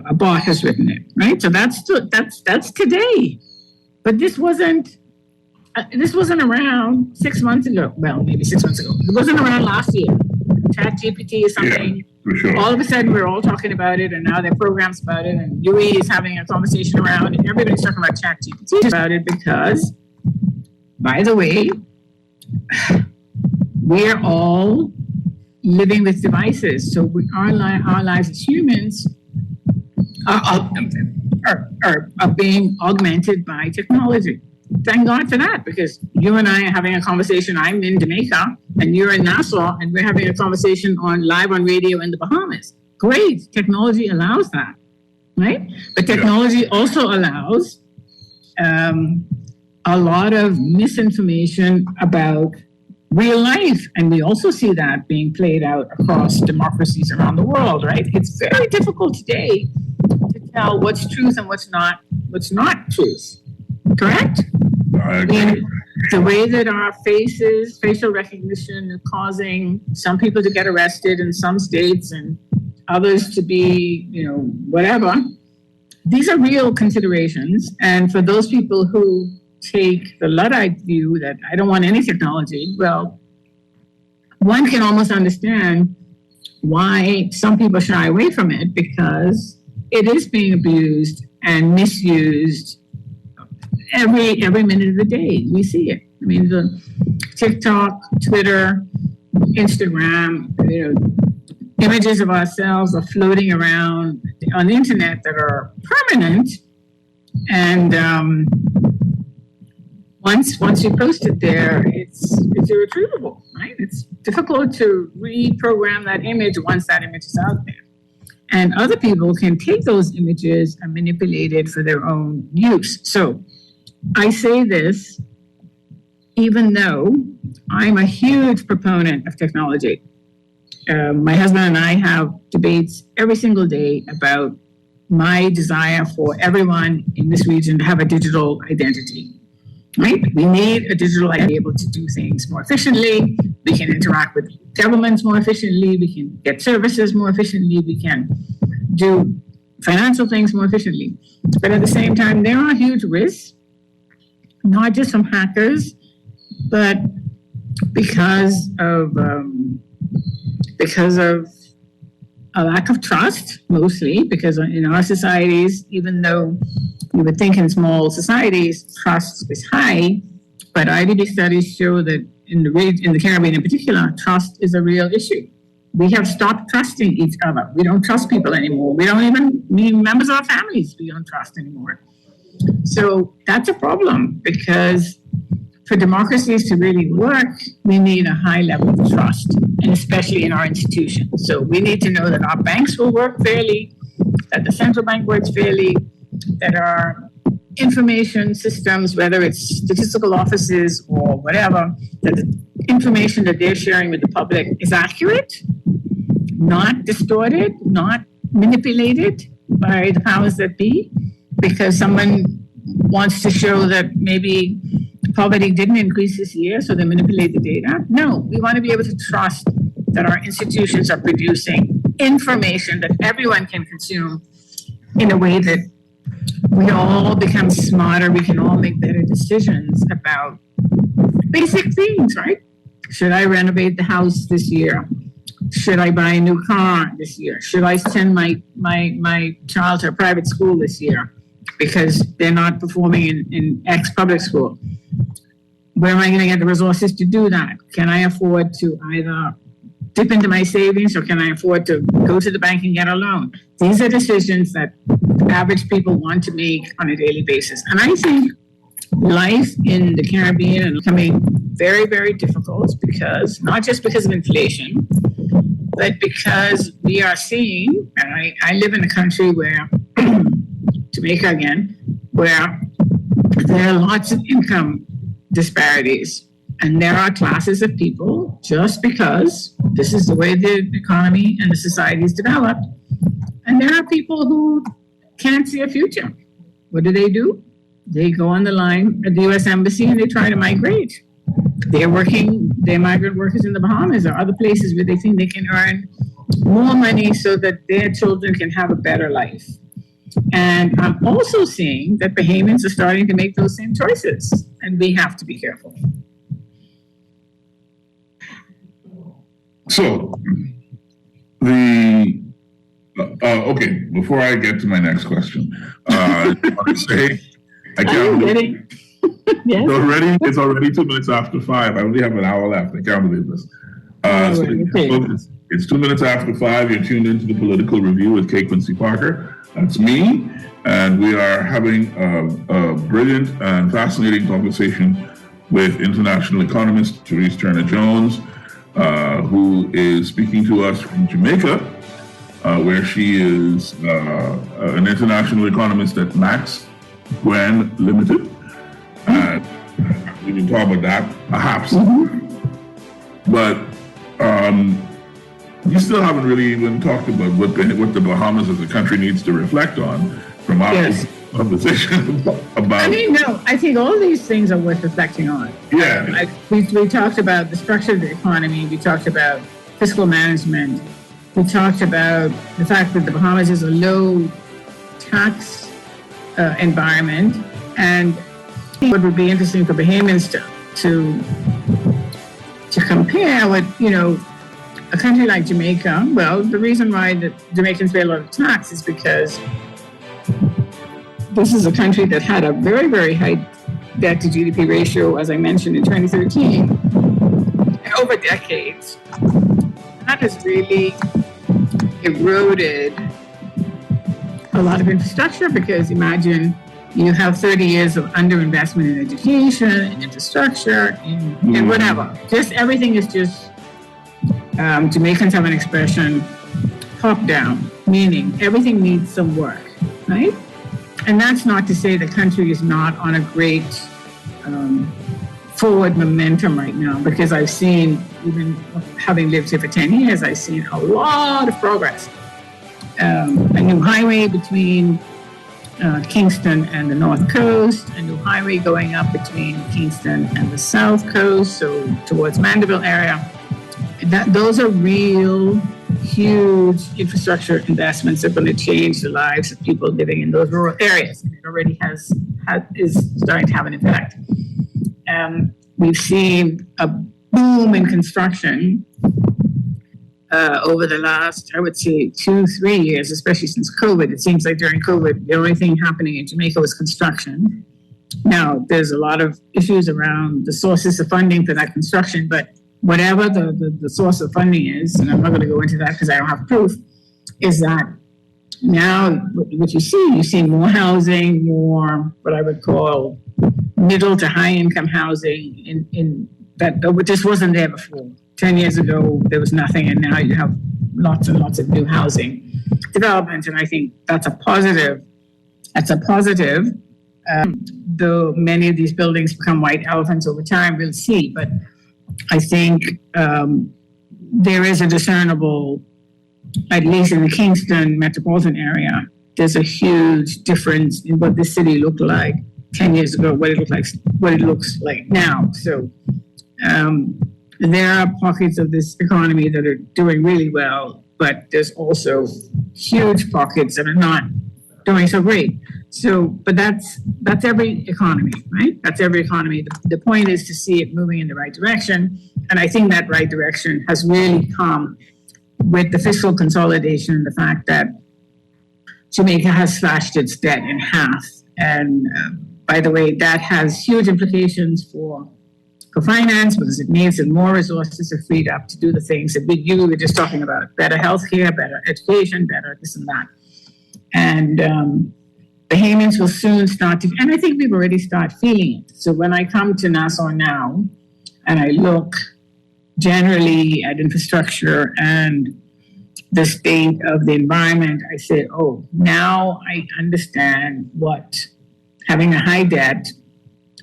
a bot has written it, right? So that's today. But this wasn't around 6 months ago. Well, maybe 6 months ago. It wasn't around last year. ChatGPT is something. Yeah, for sure. All of a sudden, we're all talking about it, and now there are programs about it, and UE is having a conversation around it, and everybody's talking about ChatGPT about it because, by the way, we're all living with devices. So our lives as humans are being augmented by technology. Thank God for that, because you and I are having a conversation. I'm in Jamaica and you're in Nassau, and we're having a conversation live on radio in the Bahamas. Great. Technology allows that, right? But technology also allows a lot of misinformation about real life. And we also see that being played out across democracies around the world, right? It's very difficult today to tell what's truth and what's not truth. Correct? I agree. The way that our facial recognition is causing some people to get arrested in some states and others to be, whatever. These are real considerations. And for those people who take the Luddite view that I don't want any technology, well, one can almost understand why some people shy away from it, because it is being abused and misused every minute of the day. We see it. I mean, the TikTok, Twitter, Instagram, images of ourselves are floating around on the internet that are permanent. And once you post it there, it's irretrievable, right? It's difficult to reprogram that image once that image is out there. And other people can take those images and manipulate it for their own use. So I say this even though I'm a huge proponent of technology. My husband and I have debates every single day about my desire for everyone in this region to have a digital identity, right? We need a digital identity to be able to do things more efficiently. We can interact with governments more efficiently. We can get services more efficiently. We can do financial things more efficiently. But at the same time, there are huge risks, not just from hackers, but because of a lack of trust, mostly, because in our societies, even though you would think in small societies, trust is high, but IDB studies show that in the Caribbean in particular, trust is a real issue. We have stopped trusting each other. We don't trust people anymore. We don't even members of our families we don't trust anymore. So that's a problem, because for democracies to really work, we need a high level of trust, and especially in our institutions. So we need to know that our banks will work fairly, that the central bank works fairly, that our information systems, whether it's statistical offices or whatever, that the information that they're sharing with the public is accurate, not distorted, not manipulated by the powers that be, because someone wants to show that maybe poverty didn't increase this year, so they manipulate the data. No, we want to be able to trust that our institutions are producing information that everyone can consume in a way that we all become smarter. We can all make better decisions about basic things, right? Should I renovate the house this year? Should I buy a new car this year? Should I send my child to a private school this year because they're not performing in X public school? Where am I going to get the resources to do that? Can I afford to either dip into my savings, or can I afford to go to the bank and get a loan? These are decisions that average people want to make on a daily basis. And I think life in the Caribbean is becoming very, very difficult, because not just because of inflation, but because we are seeing, and I live in a country where, Jamaica again, where there are lots of income disparities. And there are classes of people, just because this is the way the economy and the society is developed, And there are people who can't see a future. What do? They go on the line at the U.S. Embassy and they try to migrate. They're migrant workers in the Bahamas or other places where they think they can earn more money so that their children can have a better life. And I'm also seeing that Bahamians are starting to make those same choices, and we have to be careful. So, okay, before I get to my next question, I want to say, I can't believe Yes. it's already 2 minutes after 5. I only have an hour left. I can't believe this. It's 2 minutes after 5. You're tuned into the Political Review with Quincy Parker. That's me. And we are having a brilliant and fascinating conversation with international economist Therese Turner-Jones, who is speaking to us from Jamaica, where she is an international economist at Max Gwen Limited. And we can talk about that, perhaps. But you still haven't really even talked about what the Bahamas as a country needs to reflect on from our conversation about. I think all these things are worth reflecting on. Yeah. We talked about the structure of the economy. We talked about fiscal management. We talked about the fact that the Bahamas is a low tax environment. And what would be interesting for Bahamians to compare with, a country like Jamaica. Well, the reason why the Jamaicans pay a lot of tax is because this is a country that had a very, very high debt to GDP ratio, as I mentioned, in 2013. And over decades, that has really eroded a lot of infrastructure, because imagine you have 30 years of underinvestment in education, in infrastructure, in whatever. Just everything is just, Jamaicans have an expression, top down, meaning everything needs some work, right? And that's not to say the country is not on a great forward momentum right now, because I've seen, even having lived here for 10 years, I've seen a lot of progress. A new highway between Kingston and the North Coast, a new highway going up between Kingston and the South Coast, so towards Mandeville area. Those are real huge infrastructure investments that are going to change the lives of people living in those rural areas. And it already is starting to have an impact. We've seen a boom in construction over the last, I would say, 2-3 years, especially since COVID. It seems like during COVID, the only thing happening in Jamaica was construction. Now, there's a lot of issues around the sources of funding for that construction, but whatever the source of funding is, and I'm not going to go into that because I don't have proof, is that now what you see more housing, more what I would call middle to high income housing in that just wasn't there before. 10 years ago, there was nothing, and now you have lots and lots of new housing development, and I think that's a positive. Though many of these buildings become white elephants over time, we'll see. But I think there is a discernible, at least in the Kingston metropolitan area, there's a huge difference in what the city looked like 10 years ago, what it looks like now. So there are pockets of this economy that are doing really well, but there's also huge pockets that are not doing so great. So, but that's every economy, right? That's every economy. The point is to see it moving in the right direction. And I think that right direction has really come with the fiscal consolidation and the fact that Jamaica has slashed its debt in half. And by the way, that has huge implications for finance, because it means that more resources are freed up to do the things that we were just talking about: better healthcare, better education, better this and that. And Bahamians will soon start to, and I think we've already started feeling it. So when I come to Nassau now, and I look generally at infrastructure and the state of the environment, I say, oh, now I understand what having a high debt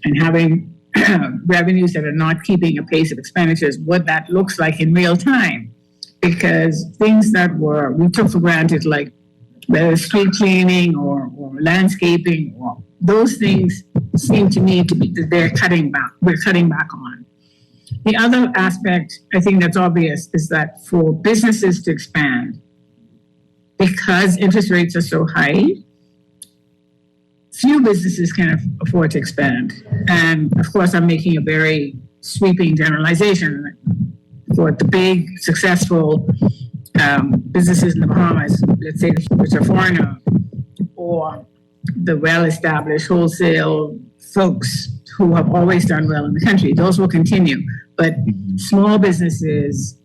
and having revenues that are not keeping a pace of expenditures, what that looks like in real time. Because things that we took for granted, like whether it's street cleaning or landscaping, or those things seem to me to be that they're cutting back. We're cutting back on. The other aspect, I think that's obvious, is that for businesses to expand, because interest rates are so high, few businesses can afford to expand. And of course, I'm making a very sweeping generalization. For the big, successful businesses in the Bahamas, let's say which are foreign, or the well-established wholesale folks who have always done well in the country, those will continue. But small businesses,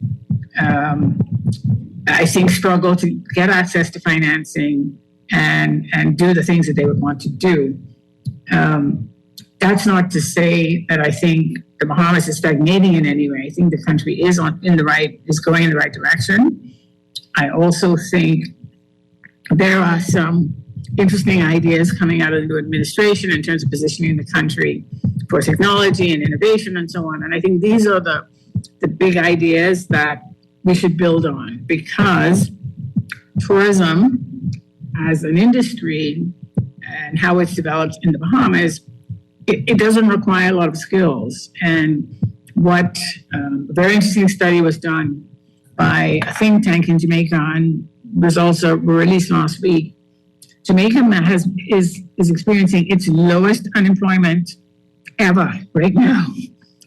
I think, struggle to get access to financing and do the things that they would want to do. That's not to say that I think the Bahamas is stagnating in any way. I think the country is going in the right direction. I also think there are some interesting ideas coming out of the new administration in terms of positioning the country for technology and innovation and so on. And I think these are the big ideas that we should build on, because tourism as an industry and how it's developed in the Bahamas, it doesn't require a lot of skills. And what a very interesting study was done by a think tank in Jamaica, and results were released last week. Jamaica is experiencing its lowest unemployment ever right now.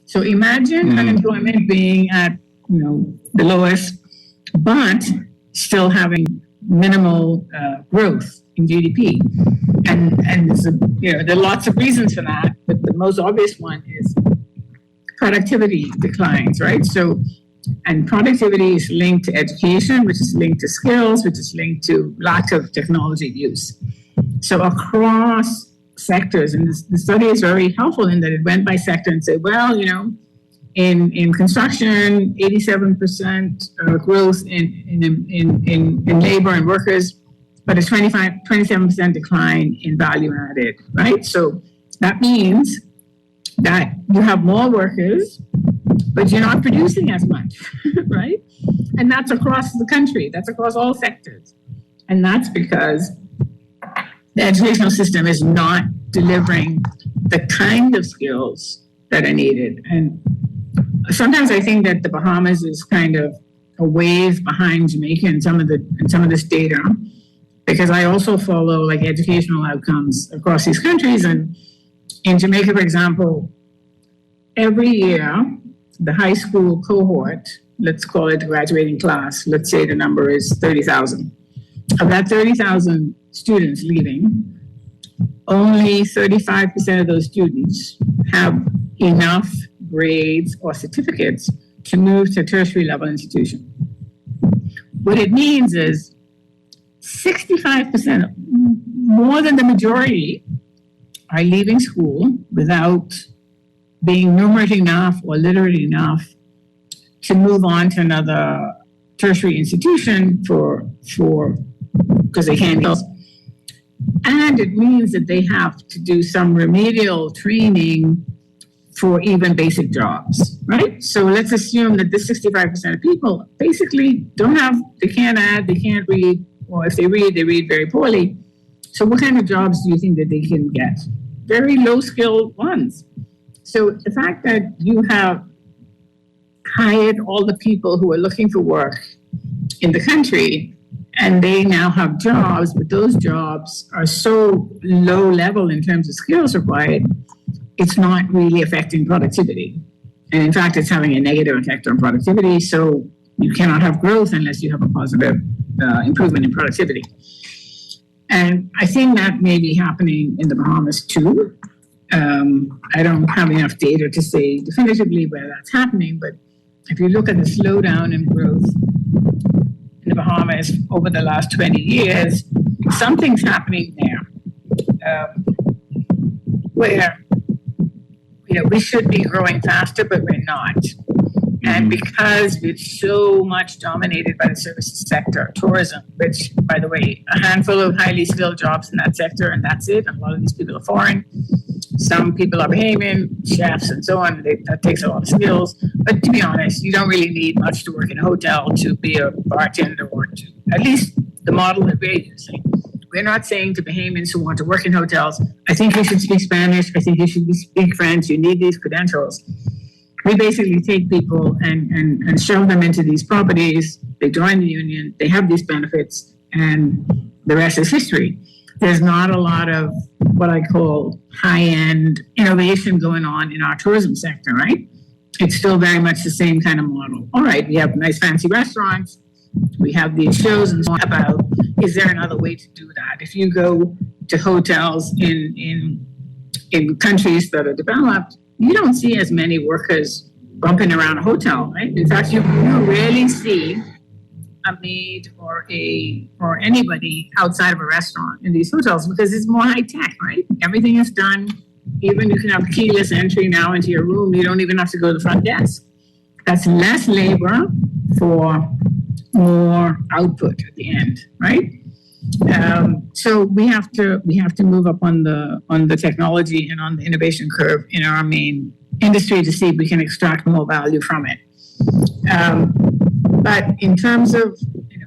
So imagine unemployment being at the lowest, but still having minimal growth in GDP. And there are lots of reasons for that, but the most obvious one is productivity declines, right? So, and productivity is linked to education, which is linked to skills, which is linked to lack of technology use. So across sectors, and the study is very helpful in that it went by sector and said, well, in construction, 87% growth in labor and workers, but a 27% decline in value added, right? So that means that you have more workers, but you're not producing as much, right? And that's across the country. That's across all sectors. And that's because the educational system is not delivering the kind of skills that are needed. And sometimes I think that the Bahamas is kind of a wave behind Jamaica in some of this data, because I also follow like educational outcomes across these countries. And in Jamaica, for example, every year, the high school cohort, let's call it the graduating class, let's say the number is 30,000. Of that 30,000 students leaving, only 35% of those students have enough grades or certificates to move to a tertiary level institution. What it means is 65%, more than the majority, are leaving school without being numerate enough or literate enough to move on to another tertiary institution because they can't go. And it means that they have to do some remedial training for even basic jobs, right? So let's assume that this 65% of people basically they can't add, they can't read, or if they read very poorly. So what kind of jobs do you think that they can get? Very low-skilled ones. So the fact that you have hired all the people who are looking for work in the country, and they now have jobs, but those jobs are so low level in terms of skills required, it's not really affecting productivity. And in fact, it's having a negative effect on productivity. So you cannot have growth unless you have a positive improvement in productivity. And I think that may be happening in the Bahamas too. I don't have enough data to say definitively where that's happening, but if you look at the slowdown in growth in the Bahamas over the last 20 years, something's happening there where we should be growing faster, but we're not. And because we're so much dominated by the services sector, tourism, which, by the way, a handful of highly skilled jobs in that sector, and that's it. And a lot of these people are foreign. Some people are Bahamian, chefs and so on. That takes a lot of skills. But to be honest, you don't really need much to work in a hotel to be a bartender or to, at least the model that we're using. We're not saying to Bahamians who want to work in hotels, I think you should speak Spanish, I think you should speak French, you need these credentials. We basically take people and shove them into these properties. They join the union, they have these benefits, and the rest is history. There's not a lot of what I call high-end innovation going on in our tourism sector, right? It's still very much the same kind of model. All right, we have nice fancy restaurants, we have these shows and so on about, is there another way to do that? If you go to hotels in countries that are developed, you don't see as many workers bumping around a hotel, right? In fact, you rarely see a maid or anybody outside of a restaurant in these hotels because it's more high tech, right? Everything is done. Even you can have keyless entry now into your room. You don't even have to go to the front desk. That's less labor for more output at the end, right? So we have to move up on the technology and on the innovation curve in our main industry to see if we can extract more value from it. But in terms of,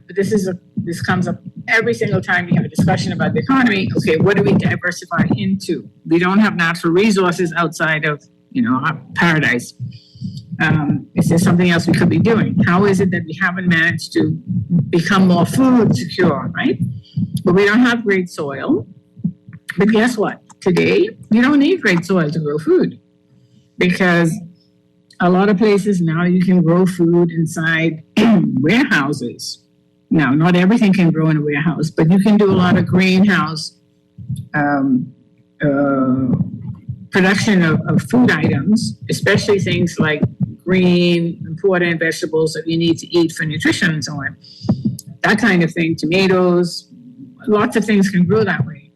this comes up every single time we have a discussion about the economy. Okay, what do we diversify into? We don't have natural resources outside of, our paradise. Is there something else we could be doing? How is it that we haven't managed to become more food secure, right? But we don't have great soil. But guess what? Today, you don't need great soil to grow food because a lot of places now you can grow food inside warehouses. Now, not everything can grow in a warehouse, but you can do a lot of greenhouse production of food items, especially things like green, important vegetables that you need to eat for nutrition and so on. That kind of thing, tomatoes, lots of things can grow that way.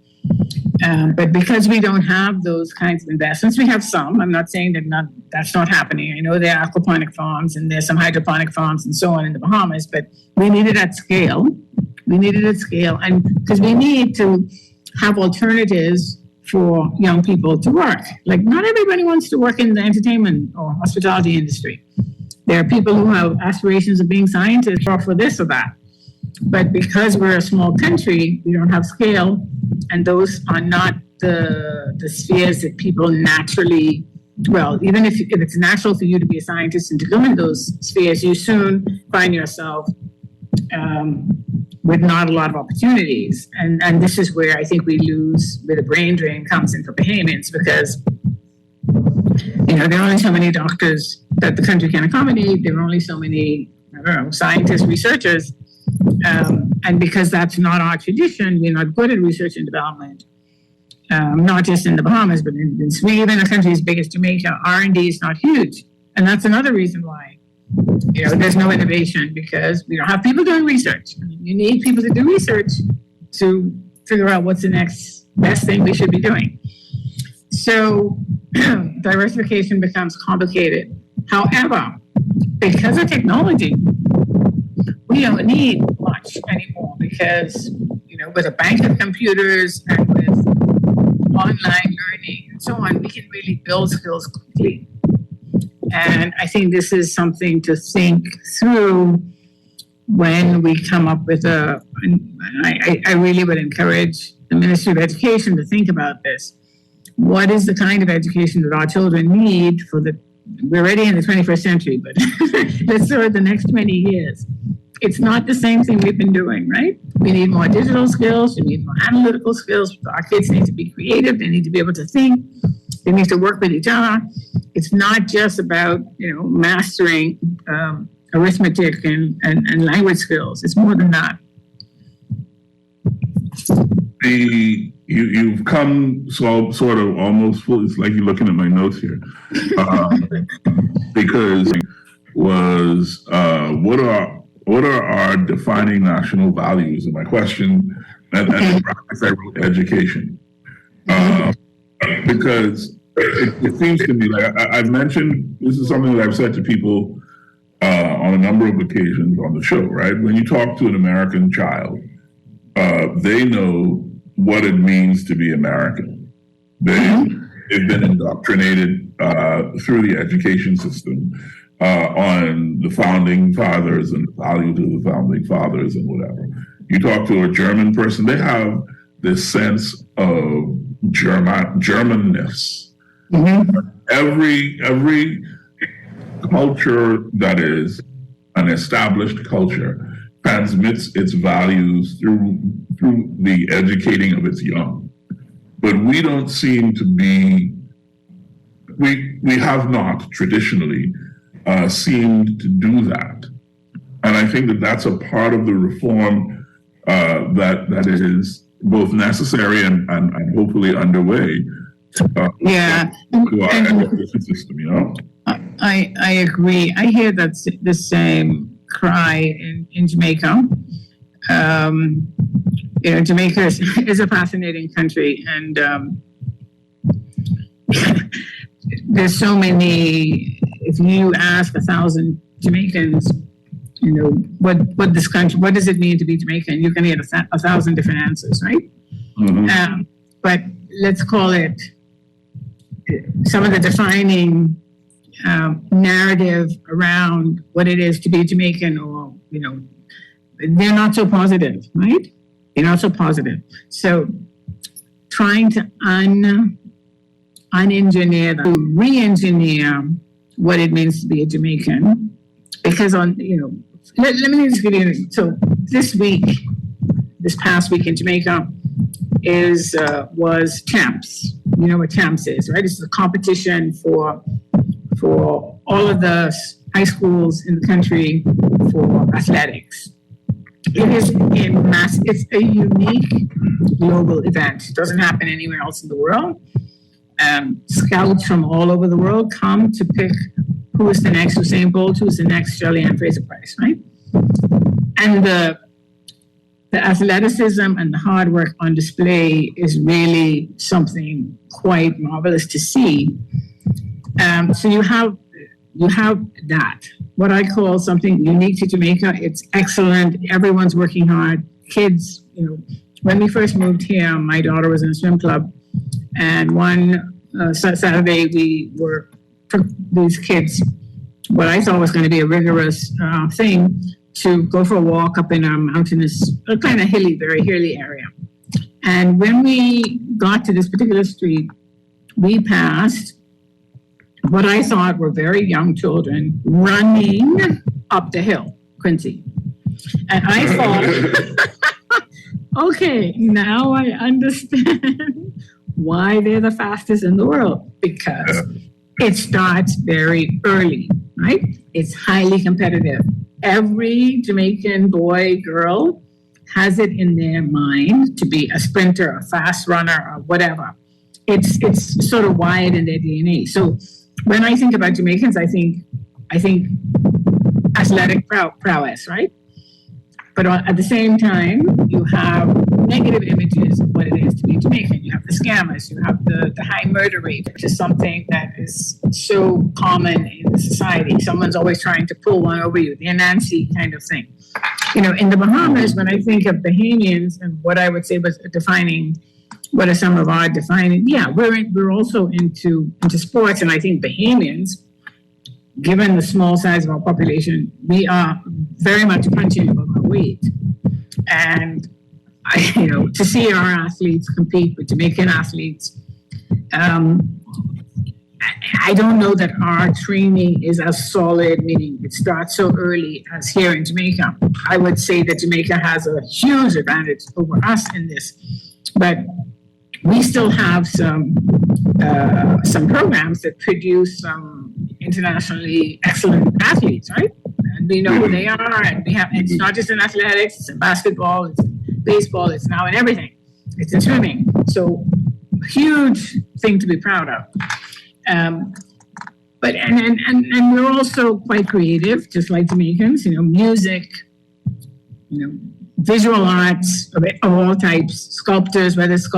But because we don't have those kinds of investments, we have some. I'm not saying that that's not happening. I know there are aquaponic farms and there's some hydroponic farms and so on in the Bahamas, but we need it at scale. And because we need to have alternatives for young people to work. Like not everybody wants to work in the entertainment or hospitality industry. There are people who have aspirations of being scientists or for this or that. But because we're a small country, we don't have scale, and those are not the spheres that people naturally, well, even if it's natural for you to be a scientist and to go in those spheres, you soon find yourself with not a lot of opportunities. And this is where I think we lose, where the brain drain comes in for Bahamians, because there are only so many doctors that the country can accommodate. There are only so many, scientists, researchers. And because that's not our tradition, we're not good at research and development, not just in the Bahamas, but in Sweden, a country as big as Jamaica, R&D is not huge. And that's another reason why, there's no innovation, because we don't have people doing research. You need people to do research to figure out what's the next best thing we should be doing. So diversification becomes complicated. However, because of technology, we don't need much anymore because, with a bank of computers and with online learning and so on, we can really build skills quickly. And I think this is something to think through when we come up with I really would encourage the Ministry of Education to think about this. What is the kind of education that our children need we're already in the 21st century, but let's say the next 20 years. It's not the same thing we've been doing, right? We need more digital skills. We need more analytical skills. Our kids need to be creative. They need to be able to think. They need to work with each other. It's not just about, mastering arithmetic and language skills. It's more than that. You've come sort of almost full. It's like you're looking at my notes here, because what are our defining national values? And my question, and I wrote education, because it seems to me like I've mentioned, this is something that I've said to people on a number of occasions on the show, right? When you talk to an American child, they know what it means to be American. They've been indoctrinated through the education system on the founding fathers and the values of the founding fathers and whatever. You talk to a German person, they have this sense of Germanness. Mm-hmm. Every culture that is an established culture transmits its values through the educating of its young. But we don't seem to be, we have not traditionally seemed to do that. And I think that that's a part of the reform that is both necessary and hopefully underway. To our education system, you know? I agree. I hear that's the same cry in Jamaica. Jamaica is a fascinating country, and there's so many. If you ask 1,000 Jamaicans, what this country, what does it mean to be Jamaican, you can get 1,000 different answers, right? Mm-hmm. But let's call it some of the defining narrative around what it is to be Jamaican, or they're not so positive, right? They're not so positive. So trying to un-engineer, re-engineer what it means to be a Jamaican, because let me just give you. So this past week in Jamaica was Champs. You know what Champs is, right? It's a competition for all of the high schools in the country for athletics. It is it's a unique global event. It doesn't happen anywhere else in the world. Scouts from all over the world come to pick who is the next Usain Bolt, who is the next Julianne Fraser-Price, right? And the athleticism and the hard work on display is really something quite marvelous to see. So you have that, what I call something unique to Jamaica. It's excellent. Everyone's working hard. Kids, when we first moved here, my daughter was in a swim club, and one Saturday we took these kids, what I thought was going to be a rigorous thing, to go for a walk up in a mountainous, kind of very hilly area. And when we got to this particular street, we passed what I thought were very young children running up the hill, Quincy. And I thought, okay, now I understand why they're the fastest in the world, because it starts very early, right? It's highly competitive. Every Jamaican boy, girl has it in their mind to be a sprinter, a fast runner, or whatever. It's sort of wired in their DNA. So when I think about Jamaicans, I think athletic prowess, right? But at the same time, you have negative images of what it is to be Jamaican. You have the scammers, you have the high murder rate, which is something that is so common in society. Someone's always trying to pull one over you, the Nancy kind of thing. In the Bahamas, when I think of Bahamians and what I would say was defining, what are some of our defining, we're also into sports, and I think Bahamians, given the small size of our population, we are very much punching above our weight. And to see our athletes compete with Jamaican athletes, I don't know that our training is as solid, meaning it starts so early as here in Jamaica. I would say that Jamaica has a huge advantage over us in this, but we still have some programs that produce some internationally excellent athletes, right? And we know who they are, and it's not just in athletics, it's in basketball, it's in baseball, it's now in everything. It's in swimming. So huge thing to be proud of. But we're also quite creative, just like Jamaicans, music, visual arts of all types, sculptors, whether it's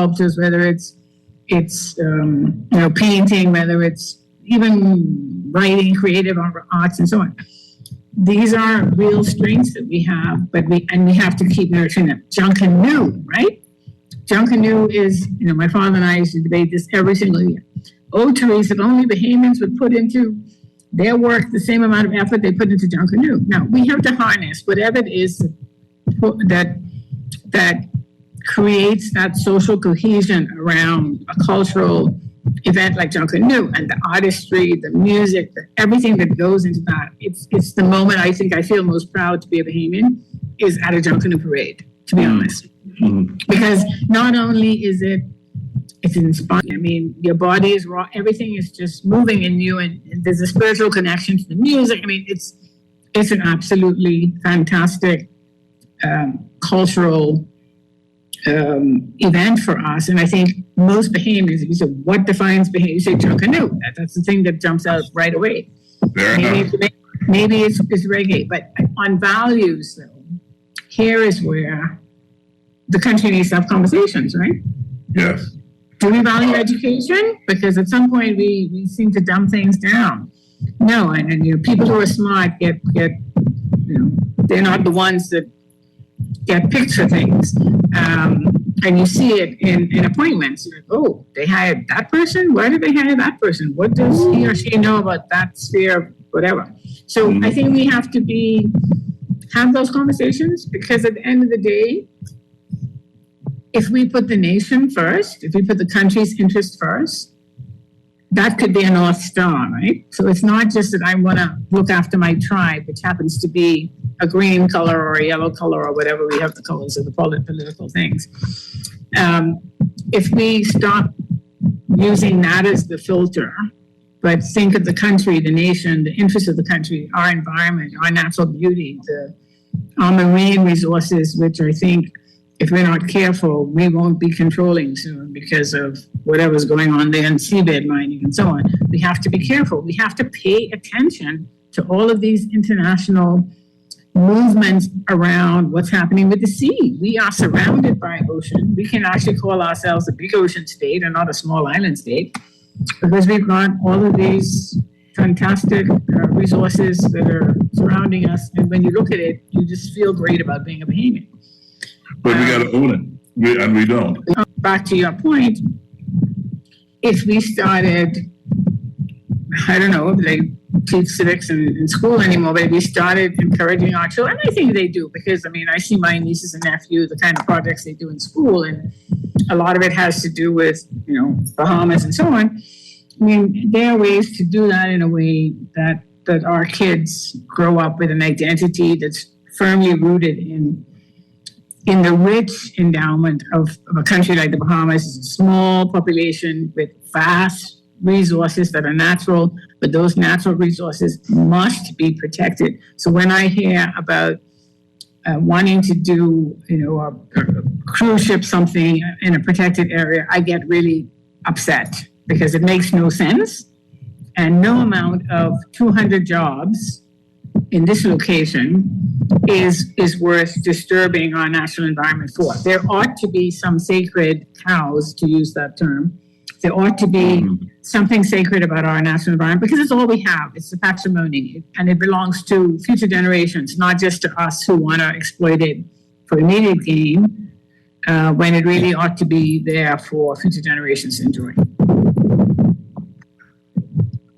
painting, whether it's even writing, creative arts, and so on. These are real strengths that we have, but we have to keep nurturing them. Junkanoo, right? Junkanoo is, my father and I used to debate this every single year. Oh, Therese, if only Bahamians would put into their work the same amount of effort they put into Junkanoo. Now, we have to harness whatever it is that creates that social cohesion around a cultural event like Junkanoo and the artistry, the music, everything that goes into that. It's the moment I think I feel most proud to be a Bahamian is at a Junkanoo parade, to be honest. Because not only is it's inspiring. I mean, your body is raw. Everything is just moving in you, and there's a spiritual connection to the music. I mean, it's an absolutely fantastic cultural event for us. And I think most Bahamians, if you say, what defines Bahamian? You say Junkanoo. That's the thing that jumps out right away. Maybe it's reggae. But on values, though, here is where the country needs to have conversations, right? Yes. Do we value education? Because at some point we seem to dumb things down. No, and people who are smart get they're not the ones that get picked for things. And you see it in appointments. You're like, oh, they hired that person? Why did they hire that person? What does he or she know about that sphere, whatever? So I think we have to have those conversations, because at the end of the day, if we put the nation first, if we put the country's interest first, that could be a North Star, right? So it's not just that I want to look after my tribe, which happens to be a green color or a yellow color or whatever. We have the colors of the political things. If we stop using that as the filter, but think of the country, the nation, the interests of the country, our environment, our natural beauty, our marine resources, which I think, if we're not careful, we won't be controlling soon because of whatever's going on there in seabed mining and so on. We have to be careful. We have to pay attention to all of these international movements around what's happening with the sea. We are surrounded by ocean. We can actually call ourselves a big ocean state and not a small island state, because we've got all of these fantastic resources that are surrounding us. And when you look at it, you just feel great about being a Bahamian. But we got to own it, and we don't. Back to your point, if we started, I don't know if they teach civics in school anymore, but if we started encouraging our children, I think they do, because, I mean, I see my nieces and nephews, the kind of projects they do in school, and a lot of it has to do with, Bahamas and so on. I mean, there are ways to do that in a way that our kids grow up with an identity that's firmly rooted in the rich endowment of a country like the Bahamas. It's a small population with vast resources that are natural, but those natural resources must be protected. So when I hear about wanting to do, a cruise ship something in a protected area, I get really upset, because it makes no sense. And no amount of 200 jobs in this location is worth disturbing our national environment for. There ought to be some sacred cows, to use that term. There ought to be something sacred about our national environment, because it's all we have. It's the patrimony, and it belongs to future generations, not just to us who want to exploit it for immediate gain, when it really ought to be there for future generations to enjoy.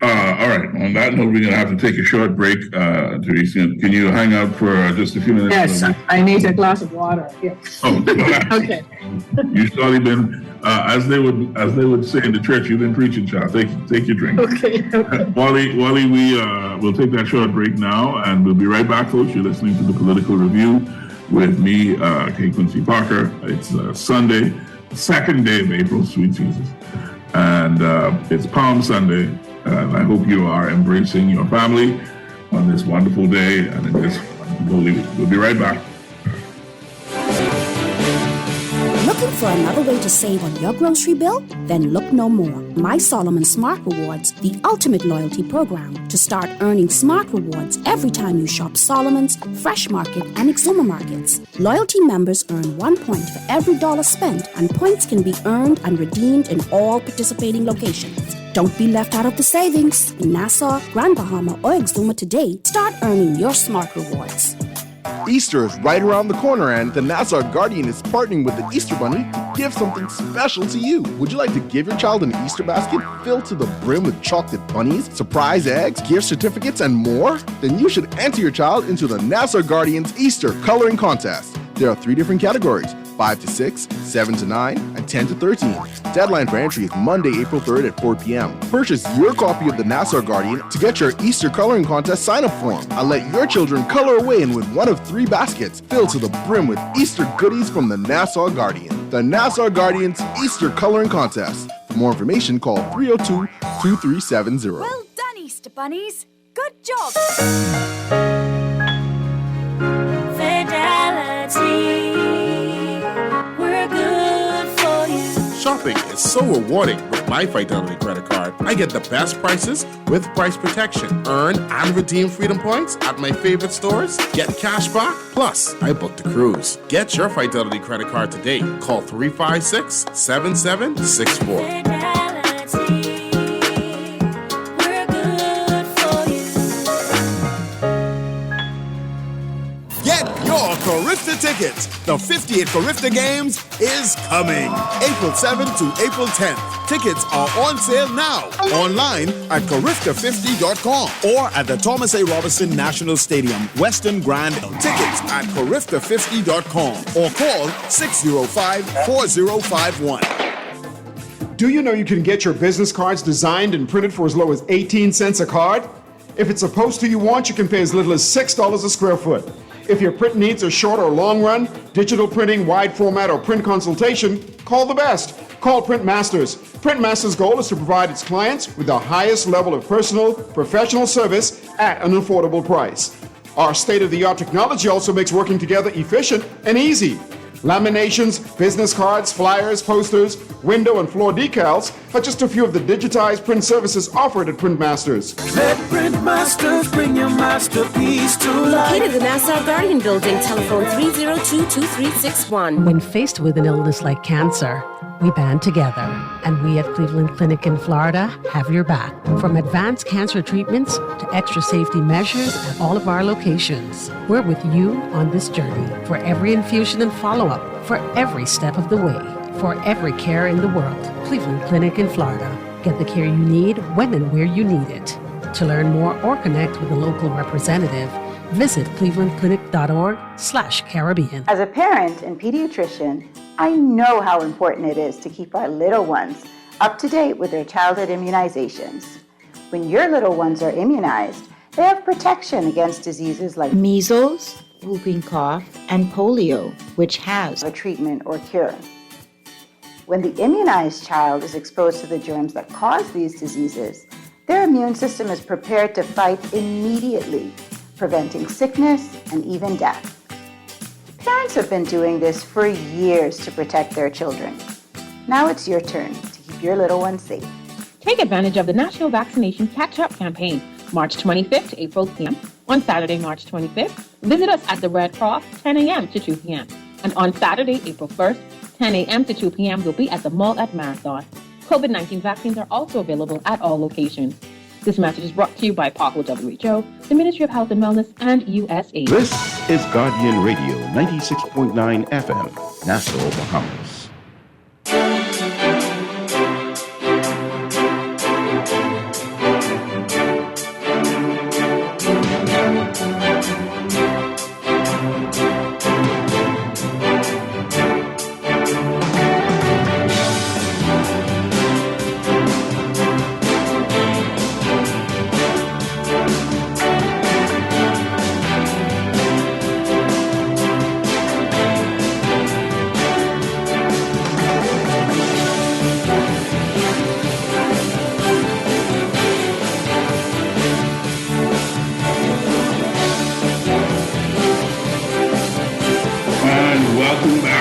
All right. On that note, we're going to have to take a short break. Teresa, can you hang out for just a few minutes? Yes, I need a glass of water. Yeah. Oh, okay. You've surely been, as they would say in the church, you've been preaching, child. Take your drink. Okay. Wally, we'll take that short break now, and we'll be right back, folks. You're listening to the Political Review with me, Quincy Parker. It's Sunday, second day of April, sweet Jesus, and it's Palm Sunday. And I hope you are embracing your family on this wonderful day and in this holy week. We'll be right back. Looking for another way to save on your grocery bill? Then look no more. My Solomon Smart Rewards, the ultimate loyalty program, to start earning smart rewards every time you shop Solomon's, Fresh Market, and Exuma Markets. Loyalty members earn 1 point for every dollar spent, and points can be earned and redeemed in all participating locations. Don't be left out of the savings. In Nassau, Grand Bahama, or Exuma today, start earning your smart rewards. Easter is right around the corner, and the Nassau Guardian is partnering with the Easter Bunny to give something special to you. Would you like to give your child an Easter basket filled to the brim with chocolate bunnies, surprise eggs, gift certificates, and more? Then you should enter your child into the Nassau Guardian's Easter Coloring Contest. There are 3 different categories: 5 to 6, 7 to 9, and 10 to 13. Deadline for entry is Monday, April 3rd at 4 p.m. Purchase your copy of the Nassau Guardian to get your Easter coloring contest sign-up form and let your children color away and win one of 3 baskets filled to the brim with Easter goodies from the Nassau Guardian. The Nassau Guardian's Easter Coloring Contest. For more information, call 302-2370. Well done, Easter Bunnies. Good job. Fidelity. We're good for you. Shopping is so rewarding with my Fidelity credit card. I get the best prices with price protection. Earn and redeem freedom points at my favorite stores. Get cash back. Plus, I booked a cruise. Get your Fidelity credit card today. Call 356-7764. Carifta tickets. The 58th Carifta Games is coming. April 7th to April 10th. Tickets are on sale now. Online at Carifta50.com or at the Thomas A. Robinson National Stadium, Western Grand. Tickets at Carifta50.com or call 605-4051. Do you know you can get your business cards designed and printed for as low as 18 cents a card? If it's a poster you want, you can pay as little as $6 a square foot. If your print needs are short or long run, digital printing, wide format, or print consultation, call the best. Call Print Masters. Print Masters' goal is to provide its clients with the highest level of personal, professional service at an affordable price. Our state-of-the-art technology also makes working together efficient and easy. Laminations, business cards, flyers, posters, window and floor decals are just a few of the digitized print services offered at Print Masters. Let Print Masters bring your masterpiece to life. Located in the Nassau Guardian Building, telephone 302-2361. When faced with an illness like cancer, we band together, and we at Cleveland Clinic in Florida have your back. From advanced cancer treatments to extra safety measures at all of our locations, we're with you on this journey for every infusion and follow-up, for every step of the way, for every care in the world. Cleveland Clinic in Florida. Get the care you need when and where you need it. To learn more or connect with a local representative, visit clevelandclinic.org/Caribbean. As a parent and pediatrician, I know how important it is to keep our little ones up to date with their childhood immunizations. When your little ones are immunized, they have protection against diseases like measles, whooping cough, and polio, which has a treatment or cure. When the immunized child is exposed to the germs that cause these diseases, their immune system is prepared to fight immediately, preventing sickness and even death. Parents have been doing this for years to protect their children. Now it's your turn to keep your little ones safe. Take advantage of the National Vaccination Catch-Up Campaign, March 25th to April 10th. On Saturday, March 25th, visit us at the Red Cross, 10 a.m. to 2 p.m. And on Saturday, April 1st, 10 a.m. to 2 p.m., we'll be at the mall at Marathon. COVID-19 vaccines are also available at all locations. This message is brought to you by Parkville WHO, the Ministry of Health and Wellness, and USAID. This is Guardian Radio 96.9 FM, Nassau, Bahamas.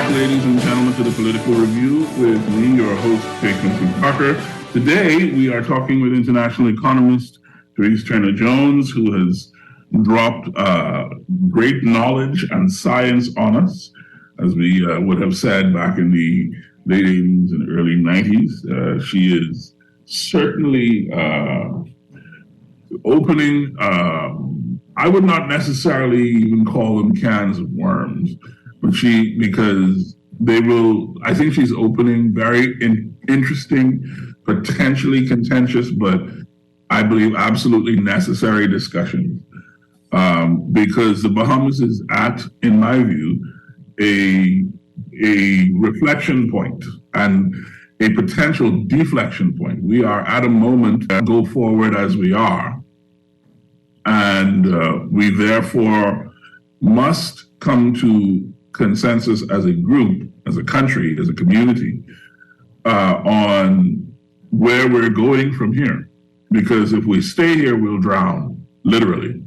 Ladies and gentlemen, to the Political Review with me, your host, Quincy Parker. Today, we are talking with international economist Therese Turner-Jones, who has dropped great knowledge and science on us, as we would have said back in the late 80s and early 90s. She is certainly opening, I would not necessarily even call them cans of worms, but because they will, I think she's opening very interesting, potentially contentious, but I believe absolutely necessary discussions. Because the Bahamas is at, in my view, a a reflection point and a potential deflection point. We are at a moment to go forward as we are. And we therefore must come to consensus as a group, as a country, as a community, on where we're going from here. Because if we stay here, we'll drown, literally.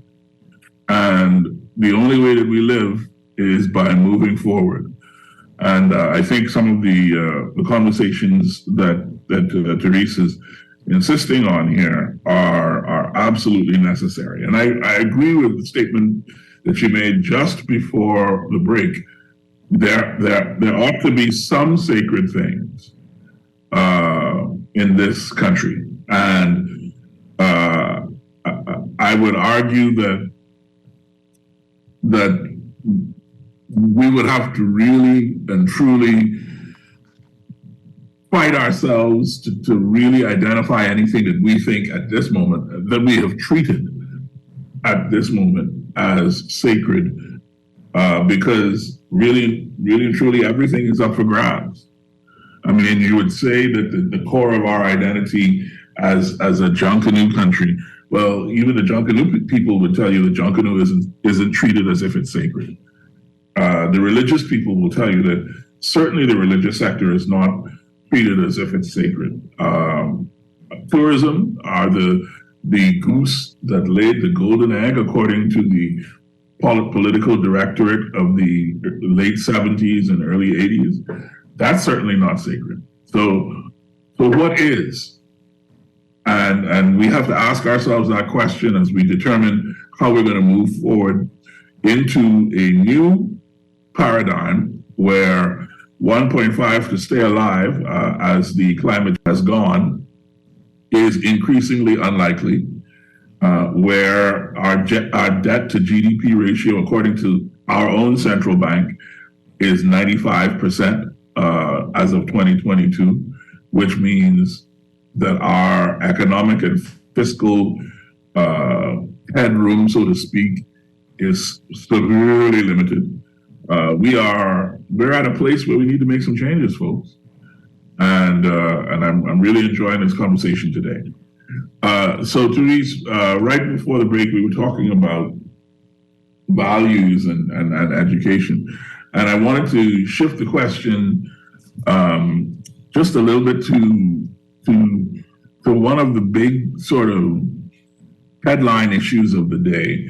And the only way that we live is by moving forward. And I think some of the conversations that Therese is insisting on here are absolutely necessary. And I agree with the statement that she made just before the break. There ought to be some sacred things in this country. And I would argue that we would have to really and truly fight ourselves to really identify anything that we think at this moment, that we have treated at this moment as sacred, because really and truly everything is up for grabs. I mean, you would say that the core of our identity as a Junkanoo country, well, even the Junkanoo people would tell you that Junkanoo isn't treated as if it's sacred. The religious people will tell you that certainly the religious sector is not treated as if it's sacred. Tourism are the goose that laid the golden egg, according to the political directorate of the late 70s and early 80s. That's certainly not sacred. So what is? And we have to ask ourselves that question as we determine how we're going to move forward into a new paradigm where 1.5 to stay alive as the climate has gone is increasingly unlikely, where our debt to GDP ratio, according to our own central bank, is 95% as of 2022, which means that our economic and fiscal headroom, so to speak, is severely limited. We're at a place where we need to make some changes, folks. And I'm really enjoying this conversation today. So Therese, right before the break, we were talking about values and education. And I wanted to shift the question just a little bit to one of the big sort of headline issues of the day.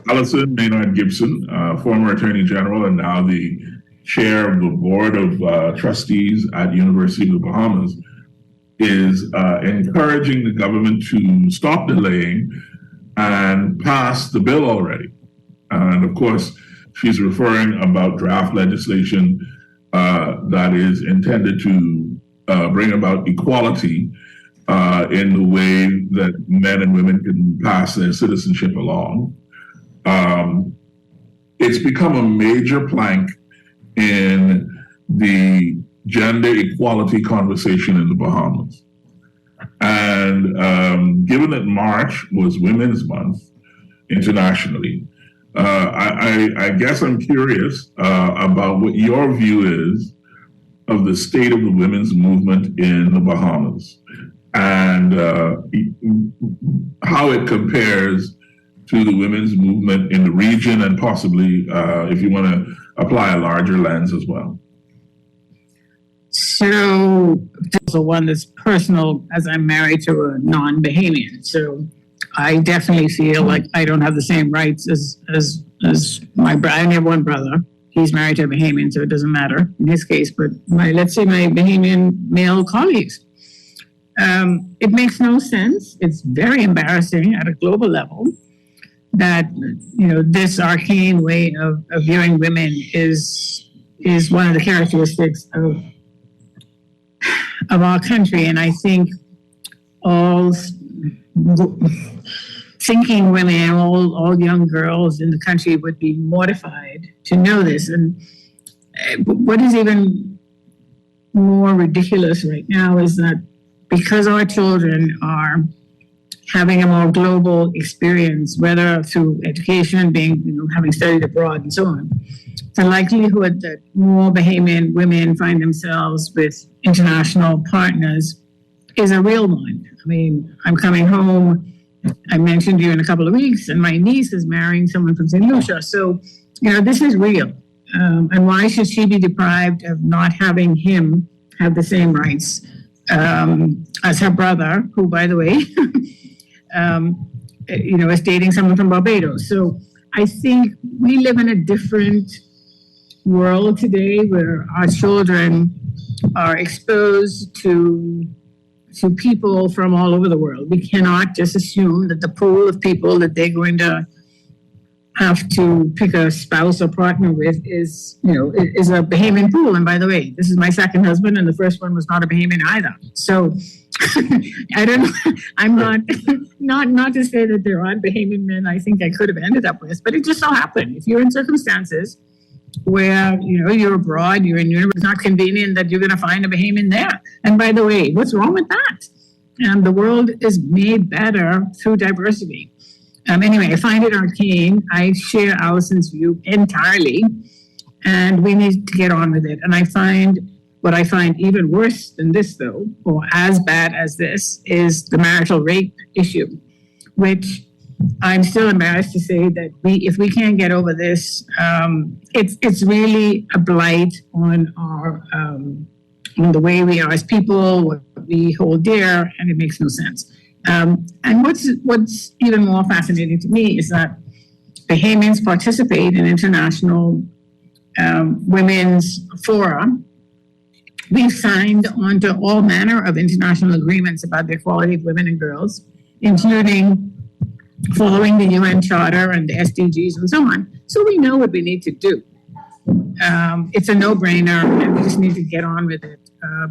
Allison Maynard Gibson, former Attorney General and now the chair of the board of trustees at University of the Bahamas, is encouraging the government to stop delaying and pass the bill already. And of course, she's referring about draft legislation that is intended to bring about equality in the way that men and women can pass their citizenship along. It's become a major plank in the gender equality conversation in the Bahamas. And given that March was Women's Month internationally, I guess I'm curious about what your view is of the state of the women's movement in the Bahamas and how it compares to the women's movement in the region and possibly, if you want to apply a larger lens as well. So, the one that's personal, as I'm married to a non-Bahamian. So I definitely feel like I don't have the same rights as my brother. I have one brother. He's married to a Bahamian, so it doesn't matter in his case. But let's say my Bahamian male colleagues. It makes no sense. It's very embarrassing at a global level that, this arcane way of viewing women is one of the characteristics of our country. And I think all thinking women, all young girls in the country would be mortified to know this. And what is even more ridiculous right now is that because our children are having a more global experience, whether through education, having studied abroad and so on, the likelihood that more Bahamian women find themselves with international partners is a real one. I mean, I'm coming home, I mentioned you in a couple of weeks, and my niece is marrying someone from St. Lucia. So, this is real. And why should she be deprived of not having him have the same rights as her brother, who, by the way, is dating someone from Barbados? So I think we live in a different world today where our children are exposed to people from all over the world. We cannot just assume that the pool of people that they're going to have to pick a spouse or partner with is a Bahamian pool. And by the way, this is my second husband, and the first one was not a Bahamian either. So I don't know. I'm not to say that there aren't Bahamian men I think I could have ended up with, but it just so happened. If you're in circumstances where you're abroad, you're in Europe, it's not convenient that you're going to find a Bahamian there. And by the way, what's wrong with that? The world is made better through diversity. Anyway, I find it arcane. I share Allison's view entirely, and we need to get on with it. And what I find even worse than this, though, or as bad as this, is the marital rape issue, which I'm still embarrassed to say that if we can't get over this, it's really a blight on our on the way we are as people, what we hold dear, and it makes no sense. And what's even more fascinating to me is that Bahamians participate in international women's fora. We've signed onto all manner of international agreements about the equality of women and girls, including following the UN Charter and the SDGs and so on. So we know what we need to do. It's a no-brainer, and we just need to get on with it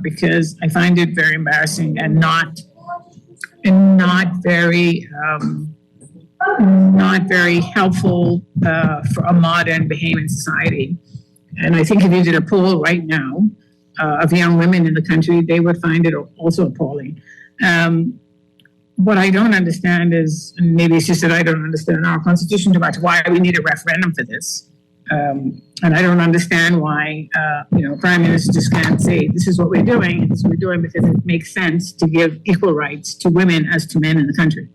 because I find it very embarrassing and not very helpful for a modern Bahamian society. And I think if you did a poll right now of young women in the country, they would find it also appalling. What I don't understand is, and maybe it's just that I don't understand our Constitution too much, why we need a referendum for this. And I don't understand why, Prime Minister just can't say, this is what we're doing, and this is what we're doing because it makes sense to give equal rights to women as to men in the country.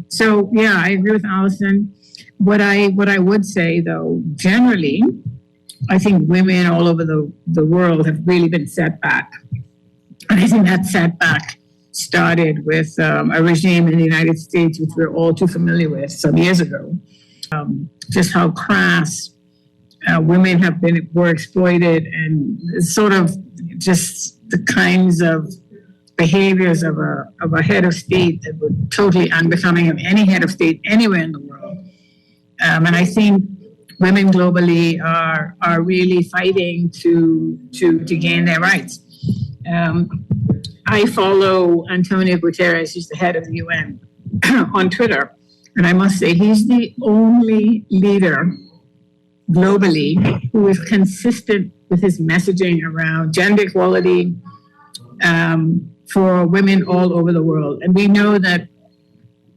So, yeah, I agree with Allison. What I would say, though, generally, I think women all over the world have really been set back. And I think that setback started with a regime in the United States, which we're all too familiar with some years ago. Just how crass women were exploited, and sort of just the kinds of behaviors of a head of state that were totally unbecoming of any head of state anywhere in the world. And I think women globally are really fighting to gain their rights. I follow Antonio Guterres, who's the head of the UN, on Twitter. And I must say, he's the only leader globally who is consistent with his messaging around gender equality for women all over the world. And we know that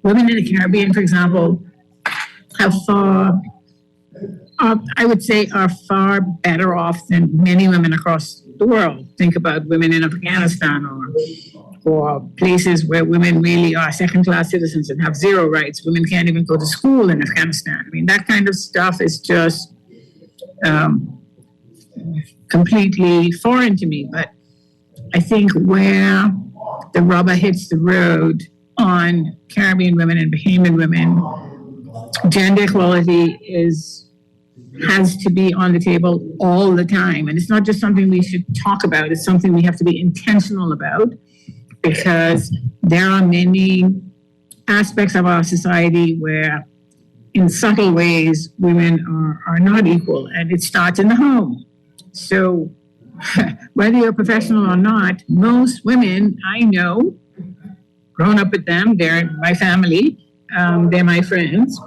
women in the Caribbean, for example, are far better off than many women across the world. Think about women in Afghanistan or places where women really are second-class citizens and have zero rights. Women can't even go to school in Afghanistan. I mean, that kind of stuff is just completely foreign to me. But I think where the rubber hits the road on Caribbean women and Bahamian women, gender equality has to be on the table all the time. And it's not just something we should talk about, it's something we have to be intentional about, because there are many aspects of our society where in subtle ways women are not equal, and it starts in the home. So whether you're a professional or not, most women I know, grown up with them, they're my family, they're my friends.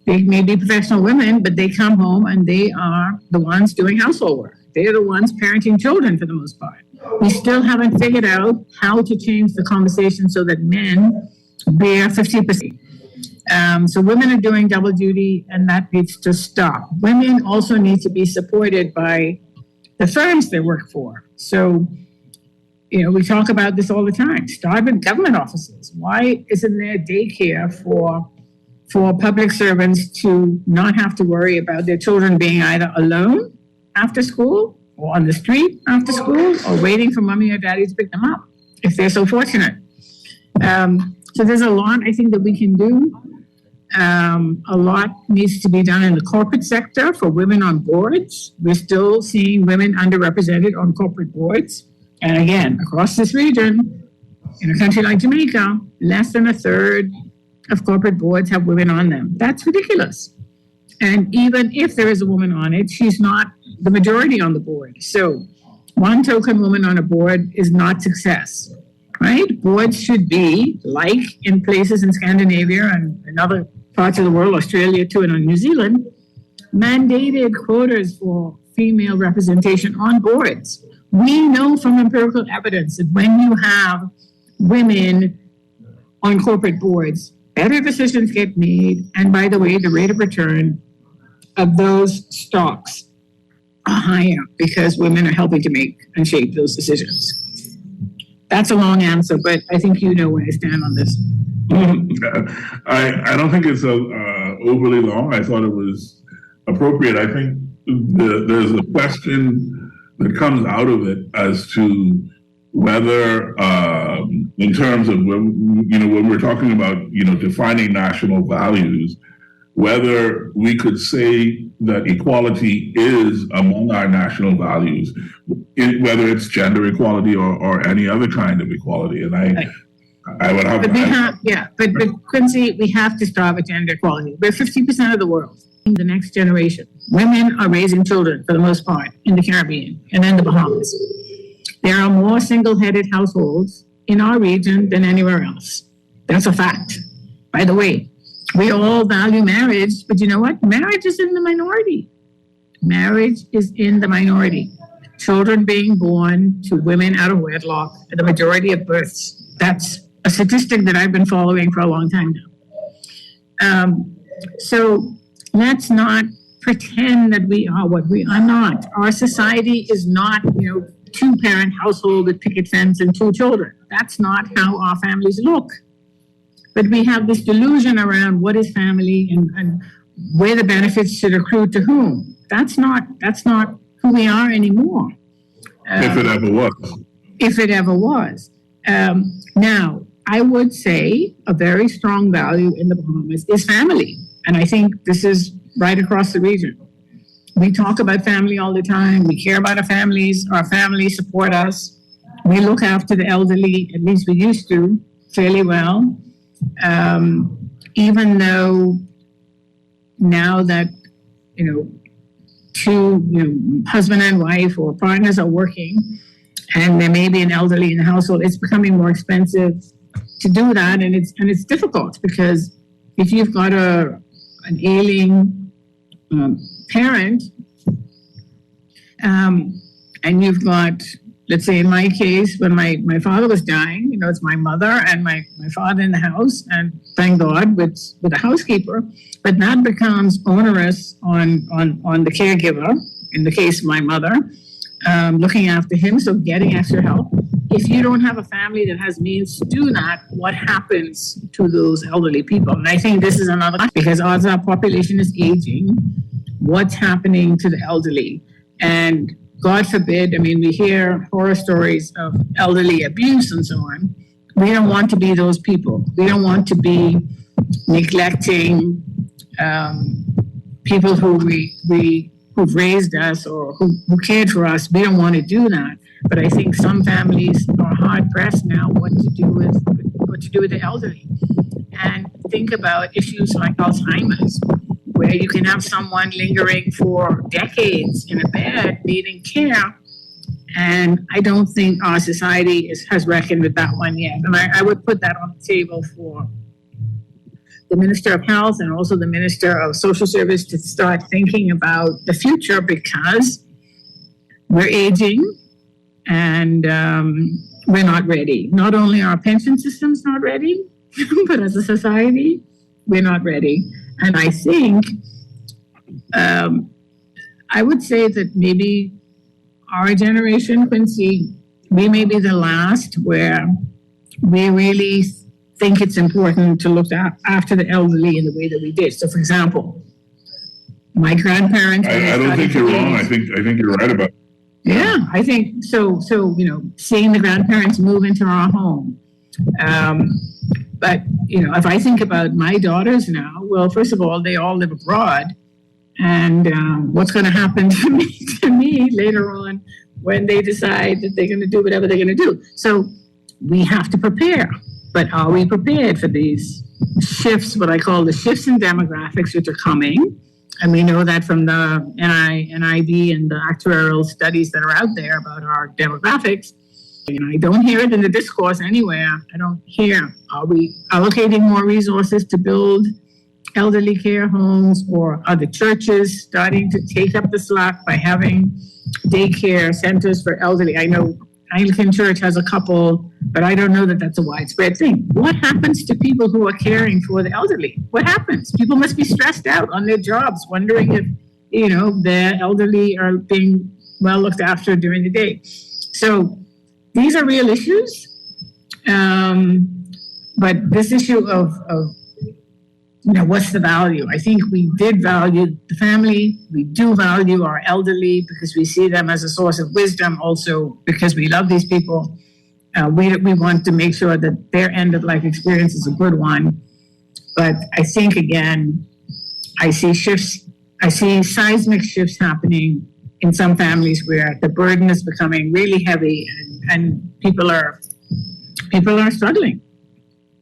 They may be professional women, but they come home and they are the ones doing household work. They're the ones parenting children for the most part. We still haven't figured out how to change the conversation so that men We are 50%. So women are doing double duty, and that needs to stop. Women also need to be supported by the firms they work for. So, we talk about this all the time. Start with government offices. Why isn't there daycare for public servants to not have to worry about their children being either alone after school or on the street after school or waiting for mommy or daddy to pick them up if they're so fortunate? So there's a lot I think that we can do. A lot needs to be done in the corporate sector for women on boards. We're still seeing women underrepresented on corporate boards. And again, across this region, in a country like Jamaica, less than a third of corporate boards have women on them. That's ridiculous. And even if there is a woman on it, she's not the majority on the board. So one token woman on a board is not success, right? Boards should be, like in places in Scandinavia and in other parts of the world, Australia too, and New Zealand, mandated quotas for female representation on boards. We know from empirical evidence that when you have women on corporate boards, better decisions get made. And by the way, the rate of return of those stocks are higher because women are helping to make and shape those decisions. That's a long answer, but I think you know where I stand on this. I don't think it's overly long. I thought it was appropriate. I think there's a question that comes out of it as to whether, in terms of when we're talking about defining national values, whether we could say that equality is among our national values, whether it's gender equality or any other kind of equality. And I would have. But Quincy, we have to start with gender equality. We're 50% of the world. In the next generation, women are raising children for the most part in the Caribbean and in the Bahamas. There are more single-headed households in our region than anywhere else. That's a fact. By the way, we all value marriage, but you know what? Marriage is in the minority. Marriage is in the minority. Children being born to women out of wedlock are the majority of births. That's a statistic that I've been following for a long time now. So let's not pretend that we are what we are not. Our society is not, two-parent household with picket fence and 2 children. That's not how our families look. But we have this delusion around what is family and where the benefits should accrue to whom. That's not who we are anymore. If it ever was. If it ever was. Now, I would say a very strong value in the Bahamas is family. And I think this is right across the region. We talk about family all the time. We care about our families. Our families support us. We look after the elderly, at least we used to, fairly well. Even though now that, two, husband and wife or partners are working and there may be an elderly in the household, it's becoming more expensive to do that. And it's difficult because if you've got an ailing parent, and you've got, let's say in my case, when my father was dying, it's my mother and my father in the house, and thank God with a housekeeper, but that becomes onerous on the caregiver, in the case of my mother, looking after him, so getting extra help. If you don't have a family that has means to do that, what happens to those elderly people? And I think this is another, because as our population is aging, what's happening to the elderly? And God forbid, we hear horror stories of elderly abuse and so on. We don't want to be those people. We don't want to be neglecting people who've raised us or who cared for us. We don't want to do that. But I think some families are hard pressed now what to do with the elderly. And think about issues like Alzheimer's, where you can have someone lingering for decades in a bed needing care. And I don't think our society has reckoned with that one yet. And I would put that on the table for the Minister of Health and also the Minister of Social Service to start thinking about the future, because we're aging and we're not ready. Not only are our pension systems not ready, but as a society, we're not ready. And I think I would say that maybe our generation, Quincy, we may be the last where we really think it's important to look after the elderly in the way that we did. So, for example, my grandparents. I don't think you're wrong. I think you're right about it. Yeah, I think so. So, seeing the grandparents move into our home. But, if I think about my daughters now, well, first of all, they all live abroad. And what's going to happen to me later on when they decide that they're going to do whatever they're going to do? So we have to prepare. But are we prepared for these shifts, what I call the shifts in demographics, which are coming? And we know that from the NIV and the actuarial studies that are out there about our demographics. I don't hear it in the discourse anywhere. I don't hear, are we allocating more resources to build elderly care homes, or are the churches starting to take up the slack by having daycare centers for elderly? I know Anglican Church has a couple, but I don't know that that's a widespread thing. What happens to people who are caring for the elderly? What happens? People must be stressed out on their jobs, wondering if, their elderly are being well looked after during the day. So these are real issues. But this issue of what's the value? I think we did value the family. We do value our elderly because we see them as a source of wisdom, also because we love these people. We want to make sure that their end of life experience is a good one. But I think, again, I see shifts. I see seismic shifts happening in some families where the burden is becoming really heavy, and people are struggling.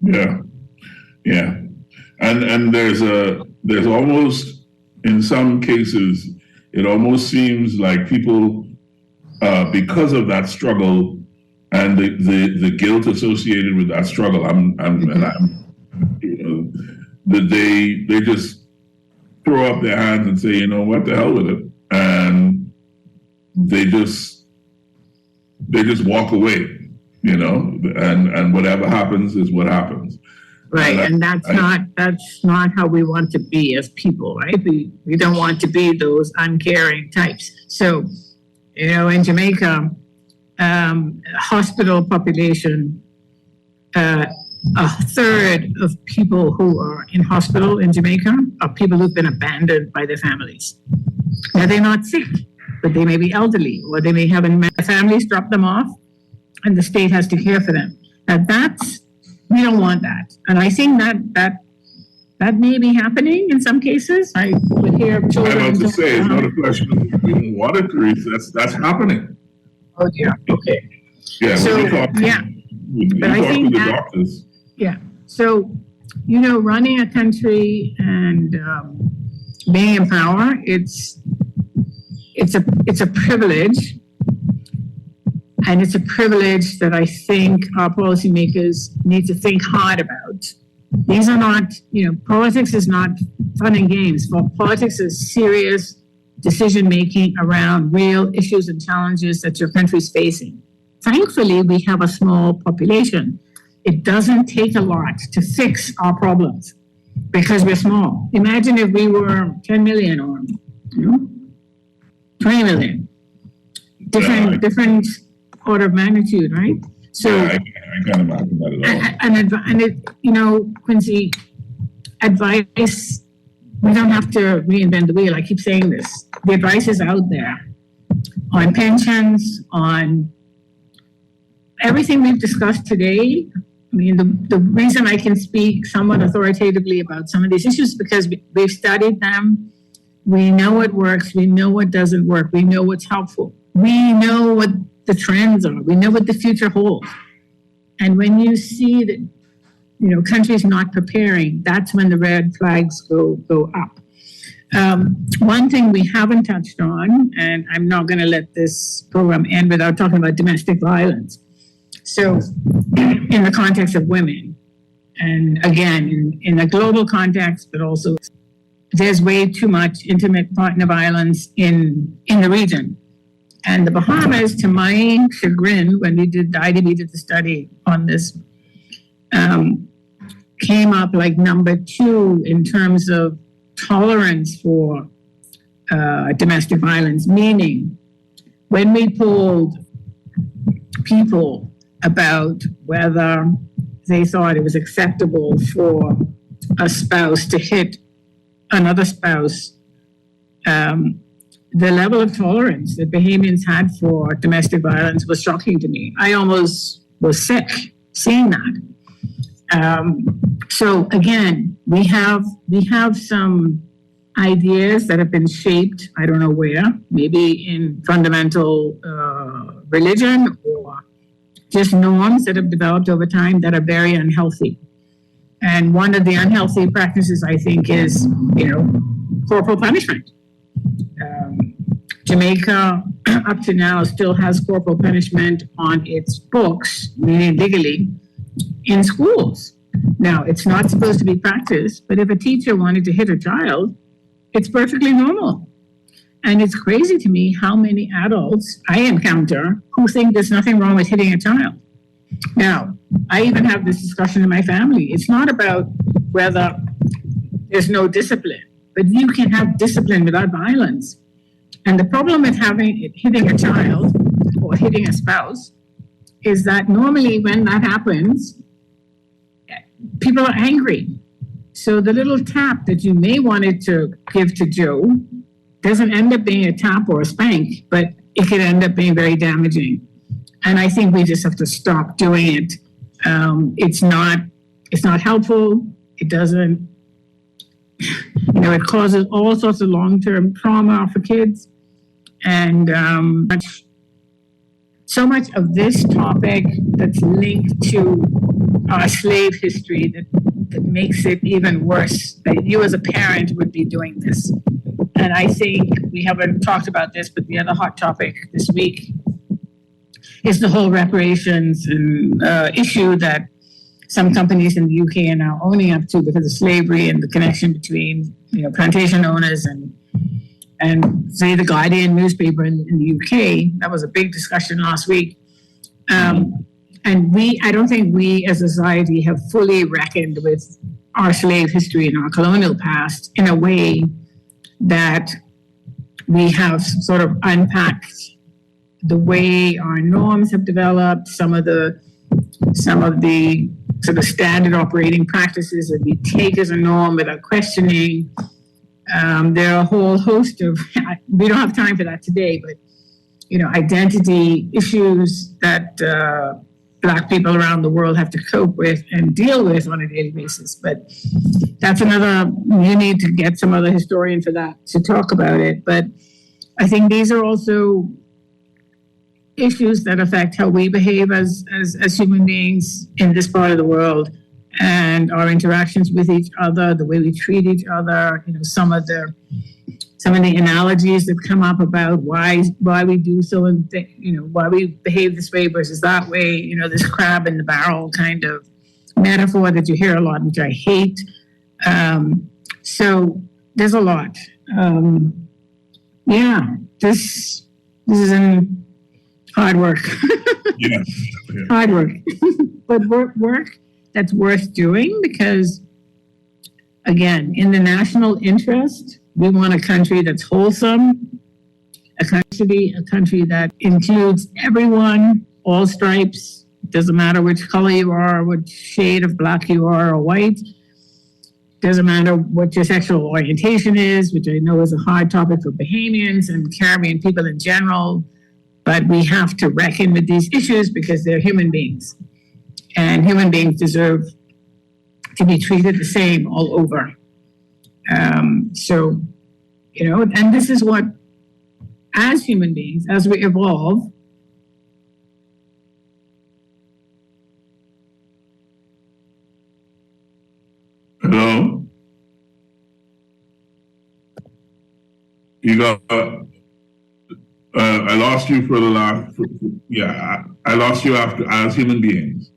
Yeah. And there's almost, in some cases, it almost seems like people, because of that struggle and the guilt associated with that struggle, that they just throw up their hands and say, what the hell with it, and they just walk away, and whatever happens is what happens. Right, and that's not how we want to be as people, right? We don't want to be those uncaring types. So, in Jamaica, hospital population, a third of people who are in hospital in Jamaica are people who've been abandoned by their families. Now, they're not sick, but they may be elderly, or they may have families drop them off, and the state has to care for them. Now, we don't want that. And I think that may be happening in some cases. I would hear children. I'm about to say, it's not a question of we don't want it, Therese. That's happening. Oh, dear. Okay. Yeah, so, but I think the doctors. Yeah. So, running a country and being in power, it's a privilege. And it's a privilege that I think our policymakers need to think hard about. These are not, politics is not fun and games. Politics is serious decision-making around real issues and challenges that your country's facing. Thankfully, we have a small population. It doesn't take a lot to fix our problems because we're small. Imagine if we were 10 million or 20 million. Different order of magnitude, right? So, I can't imagine that at all. Quincy, advice, we don't have to reinvent the wheel. I keep saying this. The advice is out there on pensions, on everything we've discussed today. I mean, the reason I can speak somewhat authoritatively about some of these issues is because we've studied them. We know what works. We know what doesn't work. We know what's helpful. We know what the trends are. We know what the future holds. And when you see that, countries not preparing, that's when the red flags go up. One thing we haven't touched on, and I'm not going to let this program end without talking about domestic violence. So in the context of women, and again, in a global context, but also there's way too much intimate partner violence in the region. And the Bahamas, to my chagrin, when we did the IDB did the study on this, came up like number 2 in terms of tolerance for domestic violence, meaning when we polled people about whether they thought it was acceptable for a spouse to hit another spouse, the level of tolerance that Bahamians had for domestic violence was shocking to me. I almost was sick seeing that. So again, we have some ideas that have been shaped, I don't know where, maybe in fundamental religion or just norms that have developed over time that are very unhealthy. And one of the unhealthy practices, I think, is, corporal punishment. Jamaica, up to now, still has corporal punishment on its books, meaning legally, in schools. Now, it's not supposed to be practiced, but if a teacher wanted to hit a child, it's perfectly normal. And it's crazy to me how many adults I encounter who think there's nothing wrong with hitting a child. Now, I even have this discussion in my family. It's not about whether there's no discipline, but you can have discipline without violence. And the problem with hitting a child or hitting a spouse is that normally when that happens, people are angry. So the little tap that you may wanted to give to Joe doesn't end up being a tap or a spank, but it could end up being very damaging. And I think we just have to stop doing it. It's not helpful. It doesn't, it causes all sorts of long-term trauma for kids. And so much of this topic that's linked to our slave history that makes it even worse, that you as a parent would be doing this. And I think we haven't talked about this, but the other hot topic this week is the whole reparations and issue that some companies in the UK are now owning up to because of slavery and the connection between plantation owners and say the Guardian newspaper in the UK. That was a big discussion last week. And I don't think we as a society have fully reckoned with our slave history and our colonial past in a way that we have sort of unpacked the way our norms have developed, some of the sort of standard operating practices that we take as a norm without questioning. There are a whole host of, we don't have time for that today, but, identity issues that Black people around the world have to cope with and deal with on a daily basis. But that's you need to get some other historian for that to talk about it. But I think these are also issues that affect how we behave as human beings in this part of the world and our interactions with each other, the way we treat each other, some of the analogies that come up about why we do so and why we behave this way versus that way, this crab in the barrel kind of metaphor that you hear a lot, which I hate. So there's a lot. This is hard work. Yeah. Hard work. But work that's worth doing because, again, in the national interest, we want a country that's wholesome, a country that includes everyone, all stripes. Doesn't matter which color you are, what shade of Black you are or white. Doesn't matter what your sexual orientation is, which I know is a hard topic for Bahamians and Caribbean people in general. But we have to reckon with these issues because they're human beings. And human beings deserve to be treated the same all over. And this is what, as human beings, as we evolve, Hello? You got, I lost you for the last, I lost you after, as human beings.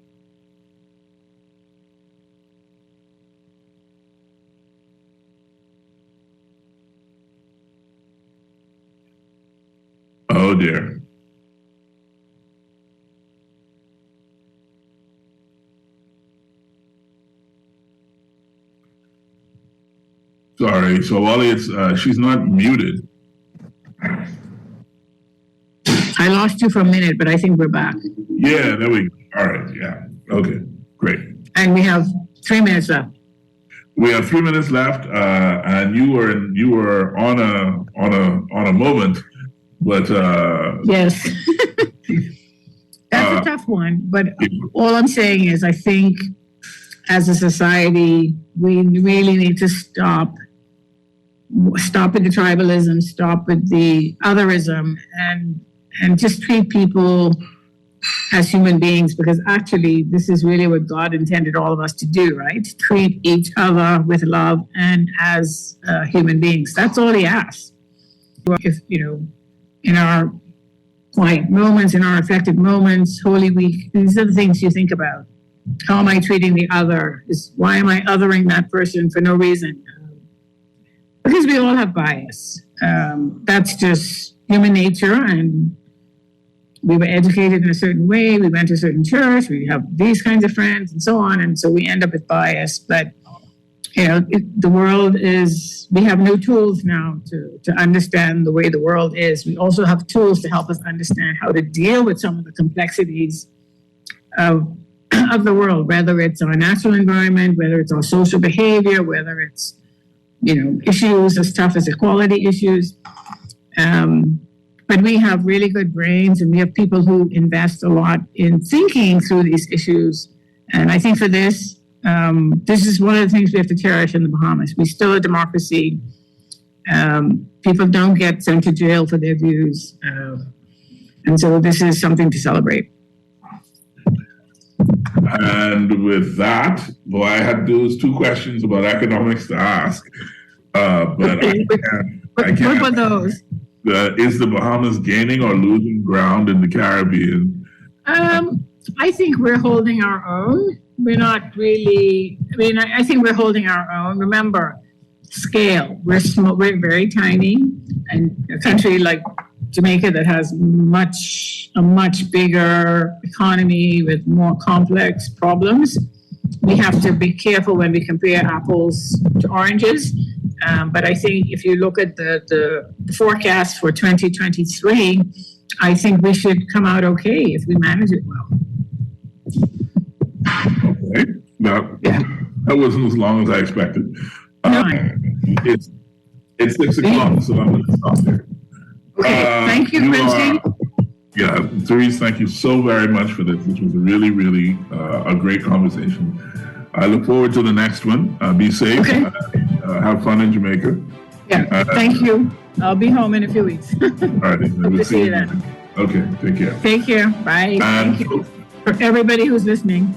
Oh dear. sorry. So Wally, it's she's not muted. I lost you for a minute, but I think we're back. Yeah, there we go. All right. Yeah. Okay. Great. And we have 3 minutes left. We have 3 minutes left, and you were on a moment, but yes, that's a tough one. But all I'm saying is, I think as a society, we really need to stop with the tribalism, stop with the otherism, and just treat people as human beings, because actually this is really what God intended all of us to do, right? Treat each other with love and as human beings. That's all he asks. If, in our quiet moments, in our affected moments, Holy Week, these are the things you think about. How am I treating the other? Why am I othering that person for no reason? Because we all have bias. That's just human nature, and we were educated in a certain way, we went to a certain church, we have these kinds of friends and so on, and so we end up with bias. But, the world we have no tools now to understand the way the world is. We also have tools to help us understand how to deal with some of the complexities of the world, whether it's our natural environment, whether it's our social behavior, whether it's, issues as tough as equality issues. But we have really good brains, and we have people who invest a lot in thinking through these issues. And I think for this is one of the things we have to cherish in the Bahamas. We're still a democracy. People don't get sent to jail for their views. And so this is something to celebrate. And with that, well, I had those 2 questions about economics to ask, but I can't. What were those? Is the Bahamas gaining or losing ground in the Caribbean? I think we're holding our own. We're not really. I think we're holding our own. Remember, scale. We're small. We're very tiny, and a country like Jamaica that has a much bigger economy with more complex problems. We have to be careful when we compare apples to oranges. But I think if you look at the forecast for 2023, I think we should come out okay if we manage it well. Okay. That wasn't as long as I expected. It's 6 o'clock, so I'm going to stop there. Okay, thank you, Quincy. Therese, thank you so very much for this. This was a really, really a great conversation. I look forward to the next one. Be safe. Okay. Have fun in Jamaica. Yeah, thank you. I'll be home in a few weeks. All right. Hope to see you then. Okay, take care. Take care. Bye. Thank you for everybody who's listening.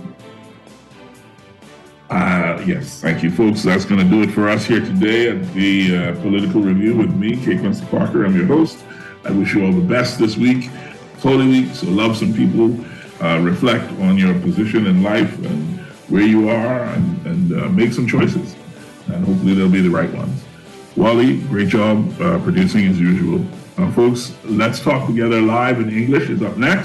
Yes, thank you, folks. That's going to do it for us here today at the Political Review with me, Quincy Parker. I'm your host. I wish you all the best this week. It's Holy Week, so love some people. Reflect on your position in life and where you are, and make some choices. And hopefully they'll be the right ones. Wally, great job producing as usual. Folks, Let's Talk Together Live in English is up next.